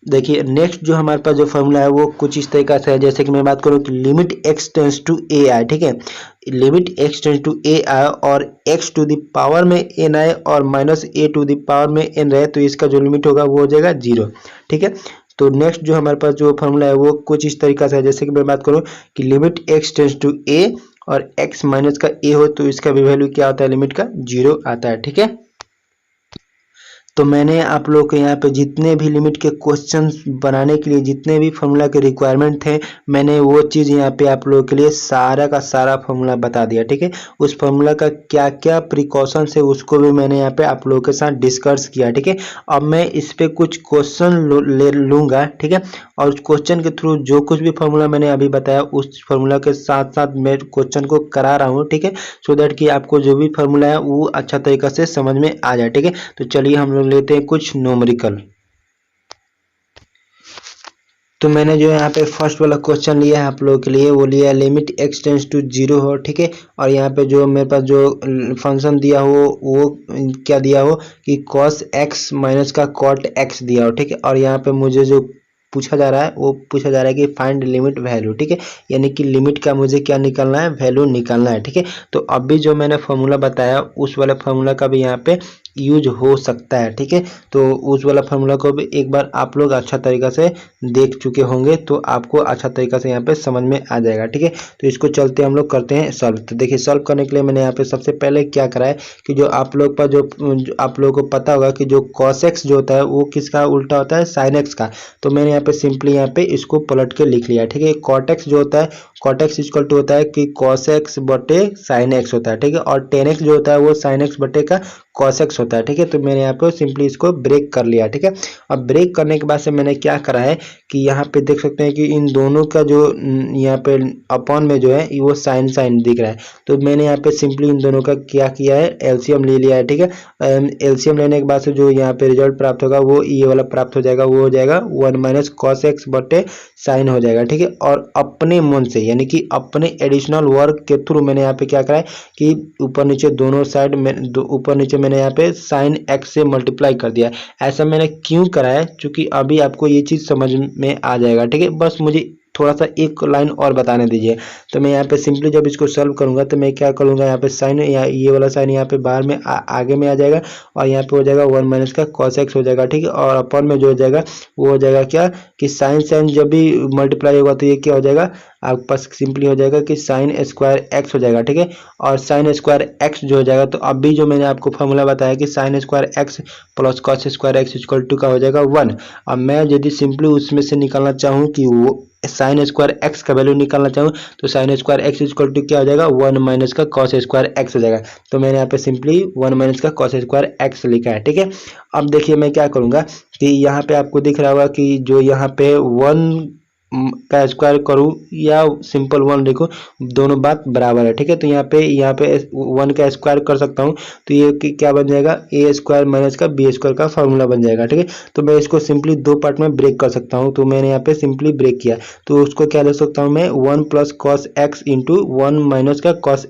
देखिए नेक्स्ट जो हमारे पास जो फॉर्मूला है वो कुछ इस तरीका से है, जैसे कि मैं बात करूं कि limit x tends to a आए। ठीक है, limit x tends to a आए और x टू द पावर में n आए और minus a to the power में n रहे तो इसका जो लिमिट होगा वो हो जाएगा 0। ठीक है, तो नेक्स्ट जो हमारे पास जो फॉर्मूला है वो कुछ इस तरीका से है, जैसे कि मैं बात करूं कि limit x tends to a और x माइनस का a हो तो इसका भी वैल्यू क्या आता है, लिमिट का 0 आता है। ठीक है, तो मैंने आप लोग के यहाँ पे जितने भी लिमिट के क्वेश्चन बनाने के लिए जितने भी फॉर्मूला के रिक्वायरमेंट थे मैंने वो चीज़ यहाँ पे आप लोगों के लिए सारा का सारा फॉर्मूला बता दिया। ठीक है, उस फॉर्मूला का क्या क्या प्रिकॉशंस है उसको भी मैंने यहाँ पे आप लोगों के साथ डिस्कस किया। ठीक है, अब मैं इस पे कुछ क्वेश्चन ले लूँगा। ठीक है, और उस क्वेश्चन के थ्रू जो कुछ भी फॉर्मूला मैंने अभी बताया उस फॉर्मूला के साथ साथ मैं क्वेश्चन को करा रहा हूँ। ठीक है, सो दैट कि आपको जो भी फॉर्मूला है वो अच्छा तरीका से समझ में आ जाए। ठीक है, तो चलिए हम लोग लेते हैं कुछ न्यूमेरिकल। तो मैंने जो यहाँ पे फर्स्ट वाला क्वेश्चन लिया है आप लोगों के लिए वो लिया है लिमिट x टेंस टू 0 हो। ठीक है, और यहाँ पे जो मेरे पास जो फंक्शन दिया हो वो क्या दिया हो कि cos x माइनस का cot x दिया हो। ठीक है, और यहाँ पे मुझे जो पूछा जा रहा है वो पूछा जा रहा है कि फाइंड लिमिट वैल्यू। ठीक है, यानी कि लिमिट का मुझे क्या निकालना है, वैल्यू निकालना है। ठीक है, तो अभी जो मैंने फॉर्मूला बताया उस वाला फॉर्मूला का भी यहाँ पे यूज हो सकता है। ठीक है, तो उस वाला फार्मूला को भी एक बार आप लोग अच्छा तरीका से देख चुके होंगे तो आपको अच्छा तरीका से यहाँ पे समझ में आ जाएगा। ठीक है, तो इसको चलते हम लोग करते हैं सॉल्व। तो देखिए सॉल्व करने के लिए मैंने यहाँ पे सबसे पहले क्या करा है कि जो आप लोग पर जो आप लोगों को पता होगा कि जो cos x जो होता है वो किसका उल्टा होता है, sin x का। तो मैंने यहाँ पे सिंपली यहाँ पे इसको पलट के लिख लिया। ठीक है, cot x जो होता है cot x इक्वल टू होता है कि cos x बटे sin x होता है। ठीक है, और tan x जो होता है वो sin x बटे का cos x होता है। ठीक है, तो मैंने यहाँ पे सिंपली इसको ब्रेक कर लिया। ठीक है, अब ब्रेक करने के बाद से मैंने क्या करा है कि यहाँ पे देख सकते हैं कि इन दोनों का जो यहाँ पे अपॉन में जो है वो साइन साइन दिख रहा है। तो मैंने यहाँ पे सिंपली इन दोनों का क्या किया है, एलसीएम ले लिया है। ठीक है, एलसीएम लेने के बाद से जो यहाँ पे रिजल्ट प्राप्त होगा वो ये वाला प्राप्त हो जाएगा, वो हो जाएगा 1 माइनस कॉस एक्स बटे साइन हो जाएगा। ठीक है, और अपने मन से यानी कि अपने एडिशनल वर्क के थ्रू मैंने यहाँ पे क्या करा है कि ऊपर नीचे दोनों साइड में ऊपर नीचे मैंने यहाँ पे साइन एक्स से मल्टीप्लाई कर दिया। ऐसा मैंने क्यों करा है, क्योंकि अभी आपको ये चीज़ समझ में आ जाएगा। ठीक है, बस मुझे थोड़ा सा एक लाइन और बताने दीजिए। तो मैं यहाँ पे सिंपली जब इसको सॉल्व करूंगा तो मैं क्या करूंगा, यहाँ पे साइन या ये वाला साइन यहाँ पे बाहर में आगे में आ जाएगा और यहाँ पे हो जाएगा 1 माइनस का cos x हो जाएगा। ठीक है, और अपन में जो हो जाएगा वो हो जाएगा क्या कि साइन साइन जब भी मल्टीप्लाई होगा तो ये क्या हो जाएगा, आपके पास सिंपली हो जाएगा कि साइन स्क्वायर एक्स हो जाएगा। ठीक है, और साइन स्क्वायर एक्स जो हो जाएगा तो अभी जो मैंने आपको फॉर्मूला बताया कि sine square x plus cos square x equal to का हो जाएगा 1। अब मैं यदि सिंपली उसमें से निकालना चाहूँ कि वो साइन स्क्वायर एक्स का वैल्यू निकालना चाहूँ तो sine square x equal to क्या हो जाएगा, 1 माइनस का कॉस स्क्वायर एक्स हो जाएगा। तो मैंने यहाँ पे सिंपली 1 माइनस का कॉस स्क्वायर एक्स लिखा है। ठीक है, अब देखिए मैं क्या करूँगा कि यहाँ पे आपको दिख रहा होगा कि जो यहाँ पे 1 का स्क्वायर करूँ या सिंपल 1 लिखूँ दोनों बात बराबर है। ठीक है, तो यहाँ पे 1 का स्क्वायर कर सकता हूँ तो ये क्या बन जाएगा, ए स्क्वायर माइनस का बी स्क्वायर का फॉर्मूला बन जाएगा। ठीक है, तो मैं इसको सिंपली दो पार्ट में ब्रेक कर सकता हूँ। तो मैंने यहाँ पे सिंपली ब्रेक किया तो उसको क्या लिख सकता हूँ मैं 1 plus cos x into 1 minus का कॉस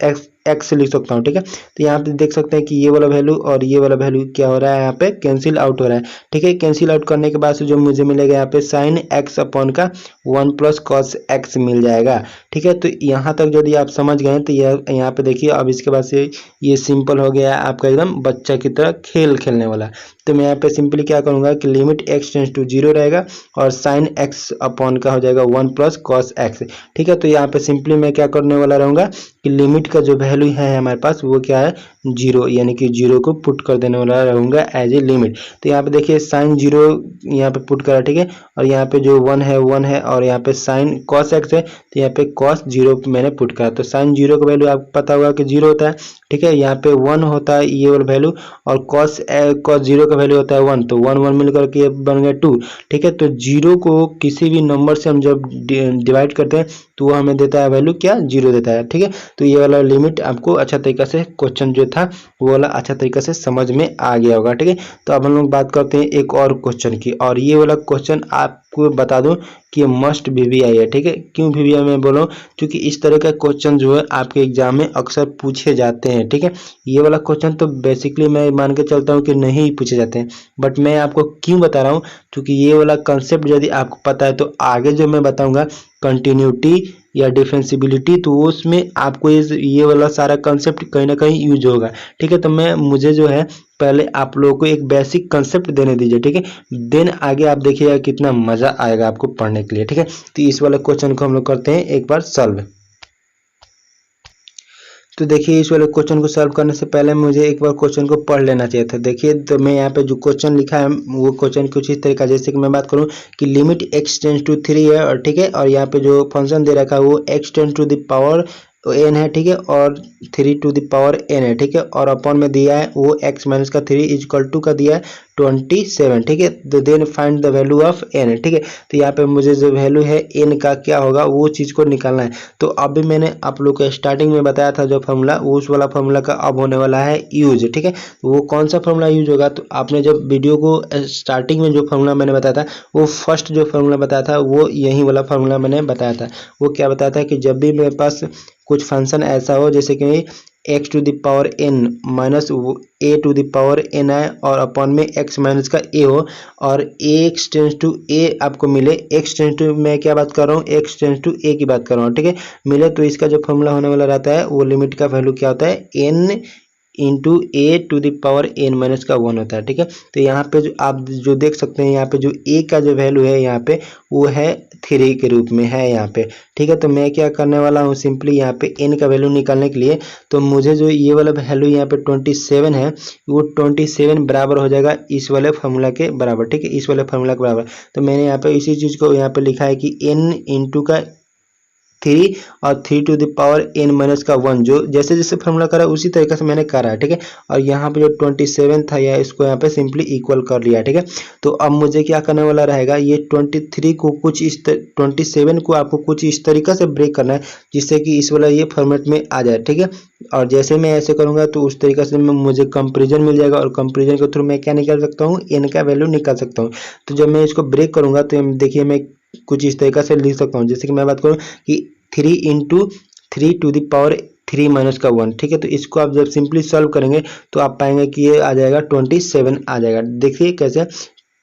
एक्स लिख सकता हूँ। ठीक है, तो यहाँ पे देख सकते हैं कि ये वाला वैल्यू और ये वाला वैल्यू क्या हो रहा है, यहाँ पे कैंसिल आउट हो रहा है। ठीक है, कैंसिल आउट करने के बाद से जो मुझे मिलेगा यहाँ पे साइन एक्स अपॉन का 1 प्लस कॉस एक्स मिल जाएगा। ठीक है, तो यहाँ तक यदि आप समझ गए तो यहाँ पे देखिए अब इसके बाद से ये सिंपल हो गया है आपका एकदम बच्चा की तरह खेल खेलने वाला। तो मैं यहाँ पे सिंपली क्या करूँगा कि लिमिट x टेंस टू 0 रहेगा और साइन x अपॉन का हो जाएगा 1 प्लस कॉस एक्स। ठीक है, तो यहाँ पे सिंपली मैं क्या करने वाला रहूँगा कि लिमिट का जो वैल्यू वैल्यू है हमारे पास वो क्या है 0, यानी कि 0 को पुट कर देने वाला रहूँगा एज ए लिमिट। तो यहाँ पे देखिए साइन 0 यहाँ पे पुट करा, ठीक है, और यहाँ पे जो 1 है और यहाँ पे साइन कॉस एक्स है तो यहाँ पे कॉस 0 मैंने पुट करा। तो साइन 0 का वैल्यू आपको पता होगा कि 0 होता है, ठीक है, यहाँ पे 1 होता है ये वाला वैल्यू, और कॉस 0 का वैल्यू होता है 1, तो 1 1 मिलकर के बन गया 2, ठीक है। तो 0 को किसी भी नंबर से हम जब डिवाइड करते हैं तो वो हमें देता है वैल्यू क्या 0 देता है, ठीक है। तो ये वाला लिमिट आपको अच्छा तरीका से क्वेश्चन जो था वो वाला अच्छा तरीका से समझ में आ गया होगा, ठीक है। तो अब हम लोग बात करते हैं एक और क्वेश्चन की, और ये वाला क्वेश्चन आपको बता दूं कि मस्ट VVI है, ठीक है। क्यों VVI मैं बोल रहा हूँ, क्योंकि इस तरह का क्वेश्चन जो है आपके एग्जाम में अक्सर पूछे जाते हैं, ठीक है। ये वाला क्वेश्चन तो बेसिकली मैं मान के चलता हूँ कि नहीं पूछे जाते हैं, बट मैं आपको क्यों बता रहा हूँ, क्योंकि ये वाला कंसेप्ट यदि आपको पता है तो आगे जो मैं बताऊंगा कंटिन्यूटी या डिफरेंशिबिलिटी, तो उसमें आपको ये वाला सारा कंसेप्ट कहीं ना कहीं यूज होगा, ठीक है। तो मुझे जो है पहले आप लोगों को एक बेसिक कंसेप्ट देने दीजिए, ठीक है, देन आगे आप देखिएगा कितना मजा आएगा आपको पढ़ने के लिए, ठीक है। तो इस वाले क्वेश्चन को हम लोग करते हैं एक बार सॉल्व। तो देखिए इस वाले क्वेश्चन को सॉल्व करने से पहले मुझे एक बार क्वेश्चन को पढ़ लेना चाहिए था। देखिए तो मैं यहाँ पे जो क्वेश्चन लिखा है वो क्वेश्चन कुछ इस तरीका, जैसे कि मैं बात करूँ कि लिमिट x टेंस टू 3 है, और ठीक है, और यहाँ पे जो फंक्शन दे रखा है वो x tends to the power n है, ठीक है, और 3 टू द पावर n है, ठीक है, और अपॉन में दिया है वो x माइनस का 3 इक्वल टू का दिया है 27, ठीक है। तो then find the value of n, ठीक है। तो यहाँ पे मुझे जो वैल्यू है n का क्या होगा वो चीज़ को निकालना है। तो अभी मैंने आप लोग को स्टार्टिंग में बताया था जो फॉर्मूला, उस वाला फॉर्मूला का अब होने वाला है यूज, ठीक है। तो वो कौन सा फॉर्मूला यूज होगा, तो आपने जब वीडियो को स्टार्टिंग में जो फॉर्मूला मैंने बताया था वो फर्स्ट जो फॉर्मूला बताया था वो यही वाला फॉर्मूला मैंने बताया था। वो क्या बताया था कि जब भी मेरे पास कुछ फंक्शन ऐसा हो जैसे कि x to the power n minus a to the power n आए और अपॉन में x माइनस का a हो, और x टेंस टू a आपको मिले, x टेंस टू मैं क्या बात कर रहा हूँ x टेंस टू a की बात कर रहा हूँ, ठीक है, मिले, तो इसका जो फॉर्मूला होने वाला रहता है वो लिमिट का वैल्यू क्या होता है n into a to the power n minus का 1 होता है, ठीक है। तो यहाँ पे जो आप जो देख सकते हैं यहाँ पे जो a का जो वैल्यू है यहाँ पे वो है 3 के रूप में है यहाँ पे, ठीक है। तो मैं क्या करने वाला हूँ, सिंपली यहाँ पे n का वैल्यू निकालने के लिए, तो मुझे जो ये वाला वैल्यू यहाँ पे 27 है वो 27 बराबर हो जाएगा इस वाले फार्मूला के बराबर, ठीक है, इस वाले फार्मूला के बराबर। तो मैंने यहाँ पे इसी चीज़ को यहाँ पे लिखा है कि n इंटू का 3 और 3 to the power n minus का 1, जो जैसे जैसे फॉर्मूला करा उसी तरीके से मैंने करा है, ठीक है। और यहाँ पे जो 27 था या इसको यहाँ पे सिंपली इक्वल कर लिया, ठीक है। तो अब मुझे क्या करने वाला रहेगा, ये 23 को कुछ इस 27 को आपको कुछ इस तरीके से ब्रेक करना है जिससे कि इस वाला ये फॉर्मेट में आ जाए, ठीक है। और जैसे मैं ऐसे करूँगा तो उस तरीके से मुझे कंपेरिजन मिल जाएगा, और कंपेरिजन के थ्रू मैं क्या निकाल सकता हूँ, n का वैल्यू निकाल सकता हूँ। तो जब मैं इसको ब्रेक करूँगा तो देखिए मैं कुछ इस तरीके से लिख सकता हूँ, जैसे कि मैं बात करूँ कि 3 into 3 to the power 3 minus का 1, ठीक है। तो इसको आप जब सिंपली सॉल्व करेंगे तो आप पाएंगे कि ये आ जाएगा 27 आ जाएगा। देखिए कैसे,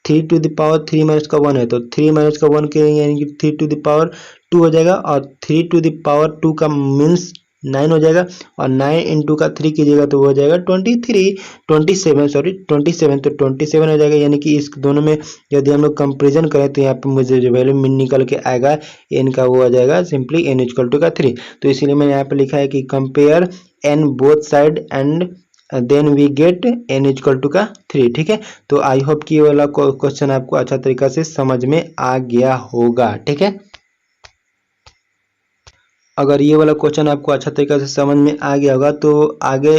3 टू द पावर 3 माइनस का 1 है तो 3 माइनस का 1 के यानी कि 3 टू द पावर 2 हो जाएगा, और 3 टू द पावर 2 का मीन्स 9 हो जाएगा, और 9 इंटू का 3 कीजिएगा तो वो हो जाएगा 27 तो 27 हो जाएगा। यानी कि इस दोनों में यदि हम लोग कंपेरिजन करें तो यहाँ पे मुझे जो वैल्यू निकल के आएगा n का वो आ जाएगा सिंपली n इक्वल टू का 3। तो इसीलिए मैंने यहाँ पे लिखा है कि compare n both side and then we get n equal to का 3, ठीक है। तो आई होप कि ये वाला क्वेश्चन आपको अच्छा तरीका से समझ में आ गया होगा, ठीक है। अगर ये वाला क्वेश्चन आपको अच्छा तरीके से समझ में आ गया होगा तो आगे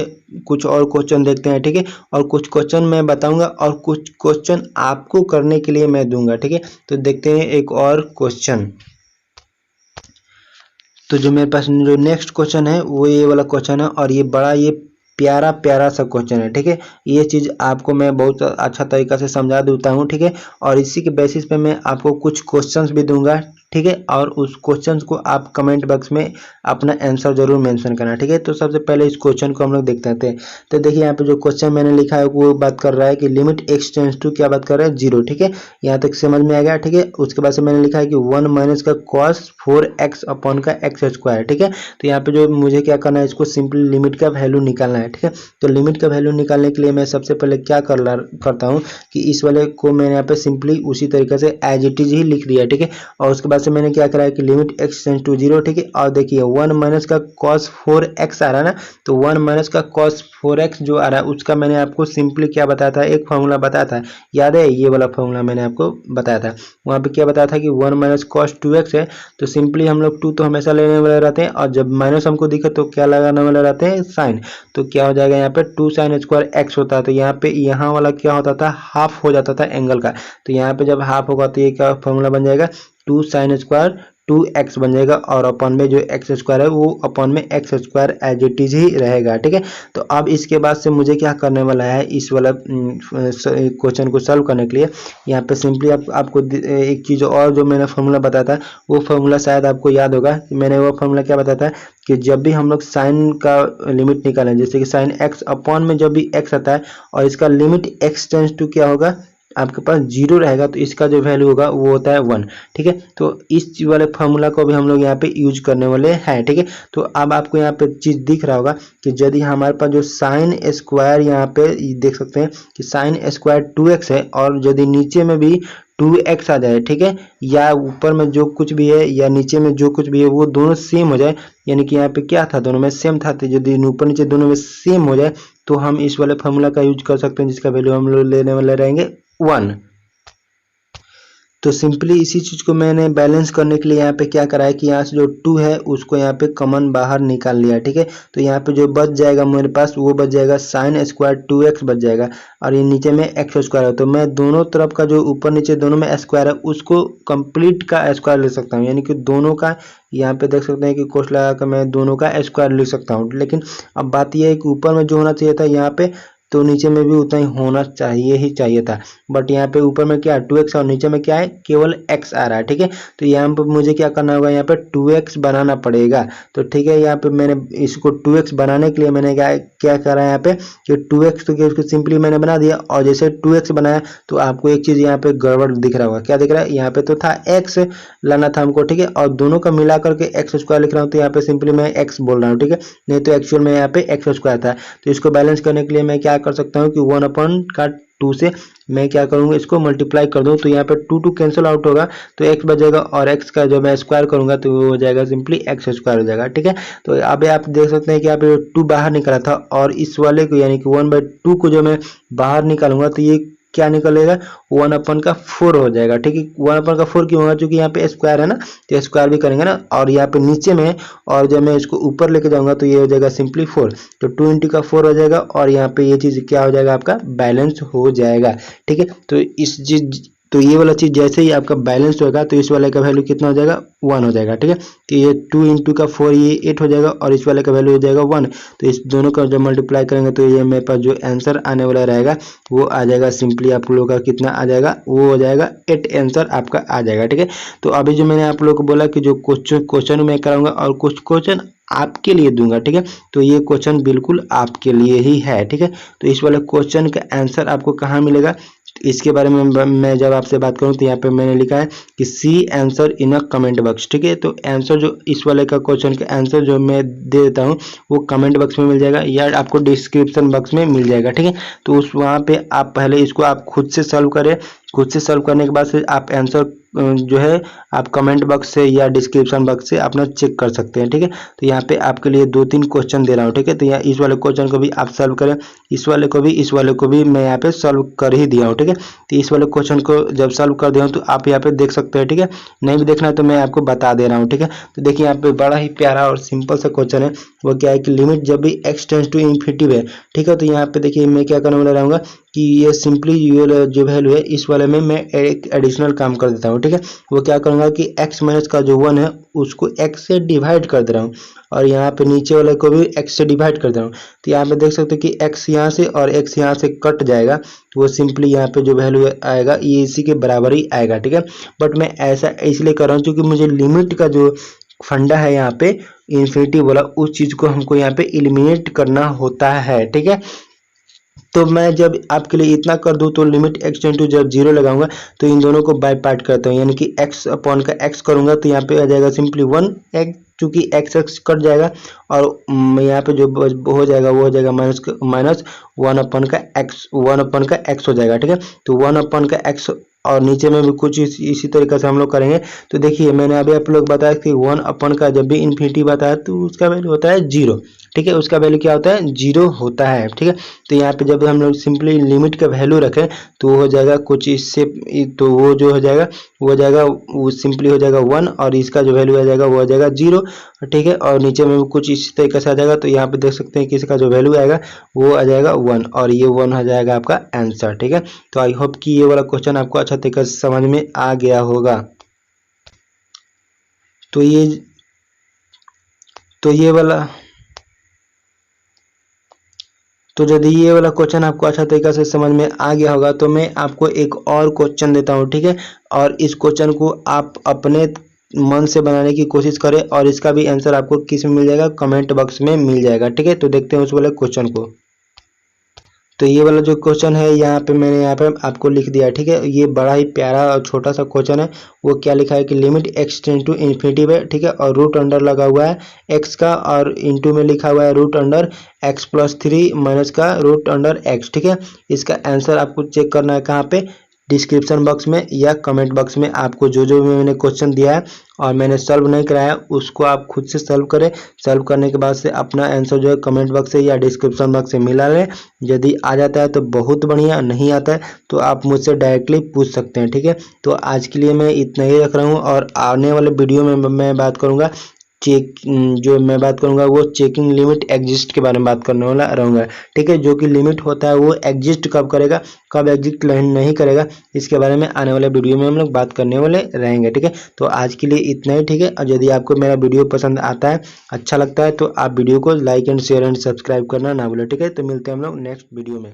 कुछ और क्वेश्चन देखते हैं, ठीक है। और कुछ क्वेश्चन मैं बताऊंगा और कुछ क्वेश्चन आपको करने के लिए मैं दूंगा, ठीक है। तो देखते हैं एक और क्वेश्चन। तो जो मेरे पास जो नेक्स्ट क्वेश्चन है वो ये वाला क्वेश्चन है, और ये बड़ा ये प्यारा प्यारा सा क्वेश्चन है, ठीक है। ये चीज़ आपको मैं बहुत अच्छा तरीका से समझा देता हूँ, ठीक है। और इसी के बेसिस पे मैं आपको कुछ क्वेश्चंस भी दूंगा, ठीक है, और उस क्वेश्चंस को आप कमेंट बॉक्स में अपना आंसर जरूर मेंशन करना, ठीक है। तो सबसे पहले इस क्वेश्चन को हम लोग देखते हैं। तो देखिए यहाँ पे जो क्वेश्चन मैंने लिखा है वो बात कर रहा है कि लिमिट x टेंस टू क्या बात कर रहा है 0, ठीक है। यहाँ तक समझ में आ गया, ठीक है। उसके बाद से मैंने लिखा है कि 1 माइनस का cos 4x अपॉन का एक्स स्क्वायर, ठीक है। तो यहाँ पे जो मुझे क्या करना है, इसको सिंपली लिमिट का वैल्यू निकालना है, ठीक है। तो लिमिट का वैल्यू निकालने के लिए मैं सबसे पहले क्या करता हूँ कि इस वाले को मैंने यहाँ पे सिंपली उसी तरीके से एज इट इज ही लिख दिया, ठीक है। और उसके बाद से मैंने क्या करा है कि लिमिट x टेंस टू 0, ठीक है। और देखिए 1 माइनस का cos 4x आ रहा है ना, तो 1 माइनस का cos 4x जो आ रहा है उसका मैंने आपको सिंपली क्या बताया था, एक फॉर्मूला बताया था, याद है, ये वाला फॉर्मूला मैंने आपको बताया था। वहाँ पे क्या बताया था कि 1 माइनस cos 2x है, तो सिंपली हम लोग 2 तो हमेशा लेने वाले रहते हैं, और जब माइनस हमको दिखे तो क्या लगाने वाले रहते हैं, साइन। तो क्या हो जाएगा यहाँ पे 2 sin स्क्वायर x होता है, तो यहाँ पे यहाँ वाला क्या होता था, हाफ हो जाता था एंगल का। तो यहाँ पे जब हाफ होगा तो ये क्या फॉर्मूला बन जाएगा, 2 sin स्क्वायर 2x बन जाएगा, और अपन में जो एक्स स्क्वायर है वो अपन में x square as it is ही रहेगा, ठीक है। तो अब इसके बाद से मुझे क्या करने वाला है, इस वाला क्वेश्चन को सॉल्व करने के लिए यहाँ पे सिंपली आपको एक चीज़ और जो मैंने फॉर्मूला बताया था, वो फॉर्मूला शायद आपको याद होगा कि मैंने वो फॉर्मूला क्या बताया था कि जब भी हम लोग साइन का लिमिट निकालें, जैसे कि साइन एक्स अपॉन में जब भी एक्स आता है और इसका लिमिट एक्स टेंस टू क्या होगा, आपके पास 0 रहेगा, तो इसका जो वैल्यू होगा वो होता है 1, ठीक है। तो इस वाले फार्मूला को भी हम लोग यहाँ पे यूज करने वाले हैं, ठीक है। तो अब आपको यहाँ पे चीज दिख रहा होगा कि यदि हमारे पास जो साइन स्क्वायर यहाँ पे देख सकते हैं कि साइन स्क्वायर 2x है, और यदि नीचे में भी 2x आ जाए, ठीक है, या ऊपर में जो कुछ भी है या नीचे में जो कुछ भी है वो दोनों सेम हो जाए, यानी कि यहाँ पे क्या था, दोनों में सेम था, तो यदि ऊपर नीचे दोनों में सेम हो जाए तो हम इस वाले फार्मूला का यूज कर सकते हैं, जिसका वैल्यू हम लोग लेने वाले रहेंगे 1। तो सिंपली इसी चीज को मैंने बैलेंस करने के लिए यहाँ पे क्या करा है कि यहाँ से जो 2 है उसको यहाँ पे कॉमन बाहर निकाल लिया, ठीक है। तो यहाँ पे जो बच जाएगा मेरे पास वो बच जाएगा साइन स्क्वायर 2x बच जाएगा, और ये नीचे में एक्स स्क्वायर है, तो मैं दोनों तरफ का जो ऊपर नीचे दोनों में स्क्वायर है उसको कंप्लीट का स्क्वायर ले सकता हूँ, यानी कि दोनों का यहाँ पे देख सकते हैं कि कोस लगा कर मैं दोनों का स्क्वायर लिख सकता हूँ। लेकिन अब बात यह है कि ऊपर में जो होना चाहिए था यहाँ पे, तो नीचे में भी उतना ही होना चाहिए था, बट यहाँ पे ऊपर में क्या है 2x और नीचे में क्या है, केवल x आ रहा है, ठीक है। तो यहाँ पे मुझे क्या करना होगा, यहाँ पे 2x बनाना पड़ेगा, तो ठीक है। यहाँ पे मैंने इसको 2x बनाने के लिए मैंने क्या करा है यहाँ पे कि 2x तो उसको सिंपली मैंने बना दिया, और जैसे 2x बनाया तो आपको एक चीज यहाँ पे गड़बड़ दिख रहा होगा, क्या दिख रहा है, यहाँ पे तो था x लाना था हमको, ठीक है, और दोनों का मिला करके एक्स स्क्वायर लिख रहा हूँ, तो यहाँ पे सिंपली मैं x बोल रहा हूँ, ठीक है, नहीं तो एक्चुअल में यहाँ पे एक्स स्क्वायर था। तो इसको बैलेंस करने के लिए मैं क्या कर सकता हूँ कि 1 अपॉन का 2 से मैं क्या करूंगा, इसको मल्टीप्लाई कर दूं, तो यहाँ पे 2 कैंसिल आउट होगा, तो x बचेगा, और x का जो मैं स्क्वायर करूंगा तो वो हो जाएगा सिंपली एक्स स्क्वायर हो जाएगा, ठीक है। तो अब आप देख सकते हैं कि यहाँ पे 2 बाहर निकला था, और इस वाले को यानी कि 1/2 को जो मैं बाहर निकालूंगा तो ये क्या निकलेगा, 1 अपन का 4 हो जाएगा, ठीक है। 1 अपन का 4 क्यों होगा, क्योंकि यहाँ पे स्क्वायर है ना, तो स्क्वायर भी करेंगे ना, और यहाँ पे नीचे में, और जब मैं इसको ऊपर लेके जाऊंगा तो ये हो जाएगा सिंपली 4, तो 2 इंटू का 4 हो जाएगा, और यहाँ पे ये चीज क्या हो जाएगा, आपका बैलेंस हो जाएगा, ठीक है। तो ये वाला चीज जैसे ही आपका बैलेंस होगा तो इस वाले का वैल्यू कितना हो जाएगा, 1 हो जाएगा, ठीक है। तो ये 2 इंटू का 4 ये 8 हो जाएगा, और इस वाले का वैल्यू हो जाएगा 1, तो इस दोनों का जब मल्टीप्लाई करेंगे तो ये मेरे पास जो आंसर आने वाला रहेगा वो आ जाएगा सिंपली आप लोगों का कितना आ जाएगा, वो हो जाएगा 8 आंसर आपका आ जाएगा, ठीक है। तो अभी जो मैंने आप लोगों को बोला कि जो क्वेश्चन मैं कराऊंगा और कुछ क्वेश्चन आपके लिए दूंगा, ठीक है, तो ये क्वेश्चन बिल्कुल आपके लिए ही है, ठीक है। तो इस वाले क्वेश्चन का आंसर आपको कहाँ मिलेगा, इसके बारे में मैं जब आपसे बात करूं तो यहाँ पे मैंने लिखा है कि see answer in a comment box, ठीक है। तो आंसर जो इस वाले का क्वेश्चन का आंसर जो मैं दे देता हूँ वो कमेंट बॉक्स में मिल जाएगा, या आपको डिस्क्रिप्शन बॉक्स में मिल जाएगा, ठीक है। तो उस वहाँ पे आप पहले इसको आप खुद से सॉल्व करें, खुद से सॉल्व करने के बाद से आप आंसर जो है आप कमेंट बॉक्स से या डिस्क्रिप्शन बॉक्स से अपना चेक कर सकते हैं, ठीक है। तो यहाँ पे आपके लिए 2-3 क्वेश्चन दे रहा हूँ, ठीक है। तो यहाँ इस वाले क्वेश्चन को भी आप सॉल्व करें, इस वाले को भी मैं यहाँ पे सॉल्व कर ही दिया हूँ, ठीक है। तो इस वाले क्वेश्चन को जब सॉल्व कर दिया हूँ तो आप यहाँ पे देख सकते हैं, ठीक है। नहीं भी देखना है तो मैं आपको बता दे रहा हूँ, ठीक है। तो देखिए यहाँ पे बड़ा ही प्यारा और सिंपल सा क्वेश्चन है, वो क्या है कि लिमिट जब भी x टेंस टू इन्फिनिटी है, ठीक है। तो यहाँ पे देखिए मैं क्या करने वाला रहूँगा कि ये सिंपली ये जो वैल्यू है इस वाले में मैं एक एडिशनल काम कर देता हूँ, ठीक है। वो क्या करूँगा कि x माइनस का जो 1 है उसको x से डिवाइड कर दे रहा हूँ, और यहाँ पे नीचे वाले को भी x से डिवाइड कर दे रहा हूँ। तो यहाँ पे देख सकते हो कि x यहाँ से और x यहाँ से कट जाएगा, तो वो सिंपली यहाँ पे जो वैल्यू आएगा ये इसी के बराबर ही आएगा, ठीक है। बट मैं ऐसा इसलिए कर रहा हूँ क्योंकि मुझे लिमिट का जो फंडा है यहाँ पे इन्फिनिटी बोला, उस चीज को हमको यहाँ पे एलिमिनेट करना होता है, ठीक है। तो मैं जब आपके लिए इतना कर दूं तो लिमिट x टेंड टू जब 0 लगाऊंगा तो इन दोनों को बाय पार्ट करता हूँ, यानी कि x अपॉन का x करूंगा तो यहाँ पे आ जाएगा सिंपली 1 x, चूंकि x x कट जाएगा और यहाँ पे जो हो जाएगा वो हो जाएगा माइनस 1 अपॉन का x हो जाएगा। ठीक है, तो 1 अपॉन का x और नीचे में भी कुछ इसी तरीके से हम लोग करेंगे। तो देखिए मैंने अभी आप लोग बताया कि 1 अपन का जब भी इन्फिनिटी बताया तो उसका वैल्यू होता है 0। ठीक है, उसका वैल्यू क्या होता है 0 होता है। ठीक है, तो यहाँ पे जब हम लोग सिंपली लिमिट का वैल्यू रखें तो हो जाएगा कुछ इससे, तो वो जो हो जाएगा वो सिंपली हो जाएगा 1 और इसका जो वैल्यू आ जाएगा वो आ जाएगा 0। ठीक है, और नीचे में भी कुछ इसी तरीके से आ जाएगा। तो यहाँ पे देख सकते हैं कि इसका जो वैल्यू आएगा वो आ जाएगा 1 और ये 1 हो जाएगा आपका आंसर। ठीक है, तो आई होप कि ये वाला क्वेश्चन आपको अच्छा तरीके से समझ में आ गया होगा। तो यदि ये वाला क्वेश्चन आपको अच्छा तरीके से समझ में आ गया होगा तो मैं आपको एक और क्वेश्चन देता हूँ। ठीक है, और इस क्वेश्चन को आप अपने मन से बनाने की कोशिश करें और इसका भी आंसर आपको किस में मिल जाएगा, कमेंट बॉक्स में मिल जाएगा। ठीक है, तो देखते हैं उस वाले क्वेश्चन को। तो ये वाला जो क्वेश्चन है यहाँ पे मैंने यहाँ पे आपको लिख दिया। ठीक है, ये बड़ा ही प्यारा और छोटा सा क्वेश्चन है। वो क्या लिखा है कि limit x tend to infinity है। ठीक है, और रूट अंडर लगा हुआ है x का और इनटू में लिखा हुआ है रूट अंडर x+3 माइनस का रूट अंडर x। ठीक है, इसका आंसर आपको चेक करना है कहाँ पे, डिस्क्रिप्शन बॉक्स में या कमेंट बॉक्स में। आपको जो जो मैंने क्वेश्चन दिया है और मैंने सॉल्व नहीं कराया उसको आप खुद से सॉल्व करें। सॉल्व करने के बाद से अपना आंसर जो है कमेंट बॉक्स से या डिस्क्रिप्शन बॉक्स से मिला लें। यदि आ जाता है तो बहुत बढ़िया, नहीं आता है तो आप मुझसे डायरेक्टली पूछ सकते हैं। ठीक है, तो आज के लिए मैं इतना ही रख रहा हूँ और आने वाले वीडियो में मैं बात करूँगा वो चेकिंग लिमिट एग्जिस्ट के बारे में बात करने वाला रहूँगा। ठीक है, जो कि लिमिट होता है वो एग्जिस्ट कब करेगा, कब एग्जिस्ट नहीं करेगा, इसके बारे में आने वाले वीडियो में हम लोग बात करने वाले रहेंगे। ठीक है, तो आज के लिए इतना ही। ठीक है, और यदि आपको मेरा वीडियो पसंद आता है, अच्छा लगता है तो आप वीडियो को like and share and subscribe करना ना भूलें। ठीक है, तो मिलते हैं हम लोग नेक्स्ट वीडियो में।